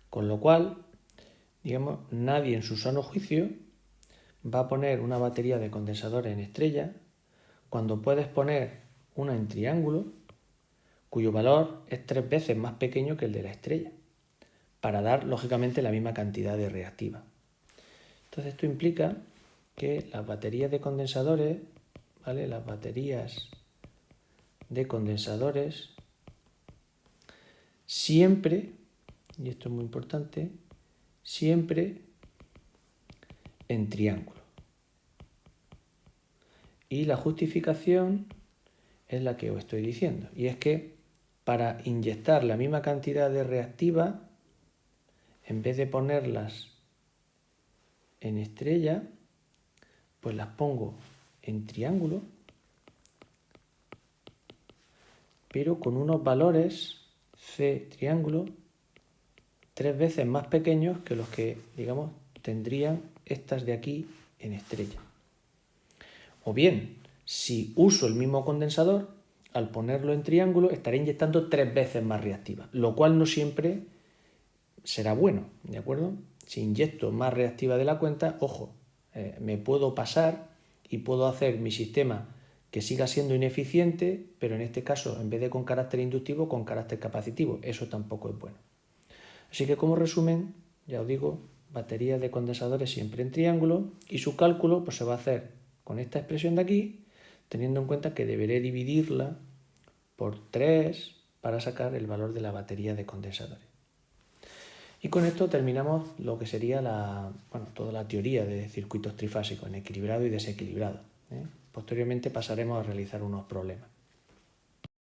Con lo cual, digamos, nadie en su sano juicio va a poner una batería de condensadores en estrella cuando puedes poner una en triángulo cuyo valor es 3 veces más pequeño que el de la estrella, para dar, lógicamente, la misma cantidad de reactiva. Entonces esto implica que las baterías de condensadores, ¿vale?, las baterías de condensadores siempre, y esto es muy importante, siempre en triángulo. Y la justificación es la que os estoy diciendo, y es que para inyectar la misma cantidad de reactiva, en vez de ponerlas en estrella, pues las pongo en triángulo, pero con unos valores C triángulo 3 veces más pequeños que los que, digamos, tendrían estas de aquí en estrella. O bien, si uso el mismo condensador, al ponerlo en triángulo estaré inyectando 3 veces más reactiva, lo cual no siempre será bueno, ¿de acuerdo? Si inyecto más reactiva de la cuenta, ojo, me puedo pasar y puedo hacer mi sistema que siga siendo ineficiente, pero en este caso, en vez de con carácter inductivo, con carácter capacitivo. Eso tampoco es bueno. Así que como resumen, ya os digo, baterías de condensadores siempre en triángulo y su cálculo pues se va a hacer con esta expresión de aquí, teniendo en cuenta que deberé dividirla por 3 para sacar el valor de la batería de condensadores. Y con esto terminamos lo que sería toda la teoría de circuitos trifásicos en equilibrado y desequilibrado. Posteriormente pasaremos a realizar unos problemas.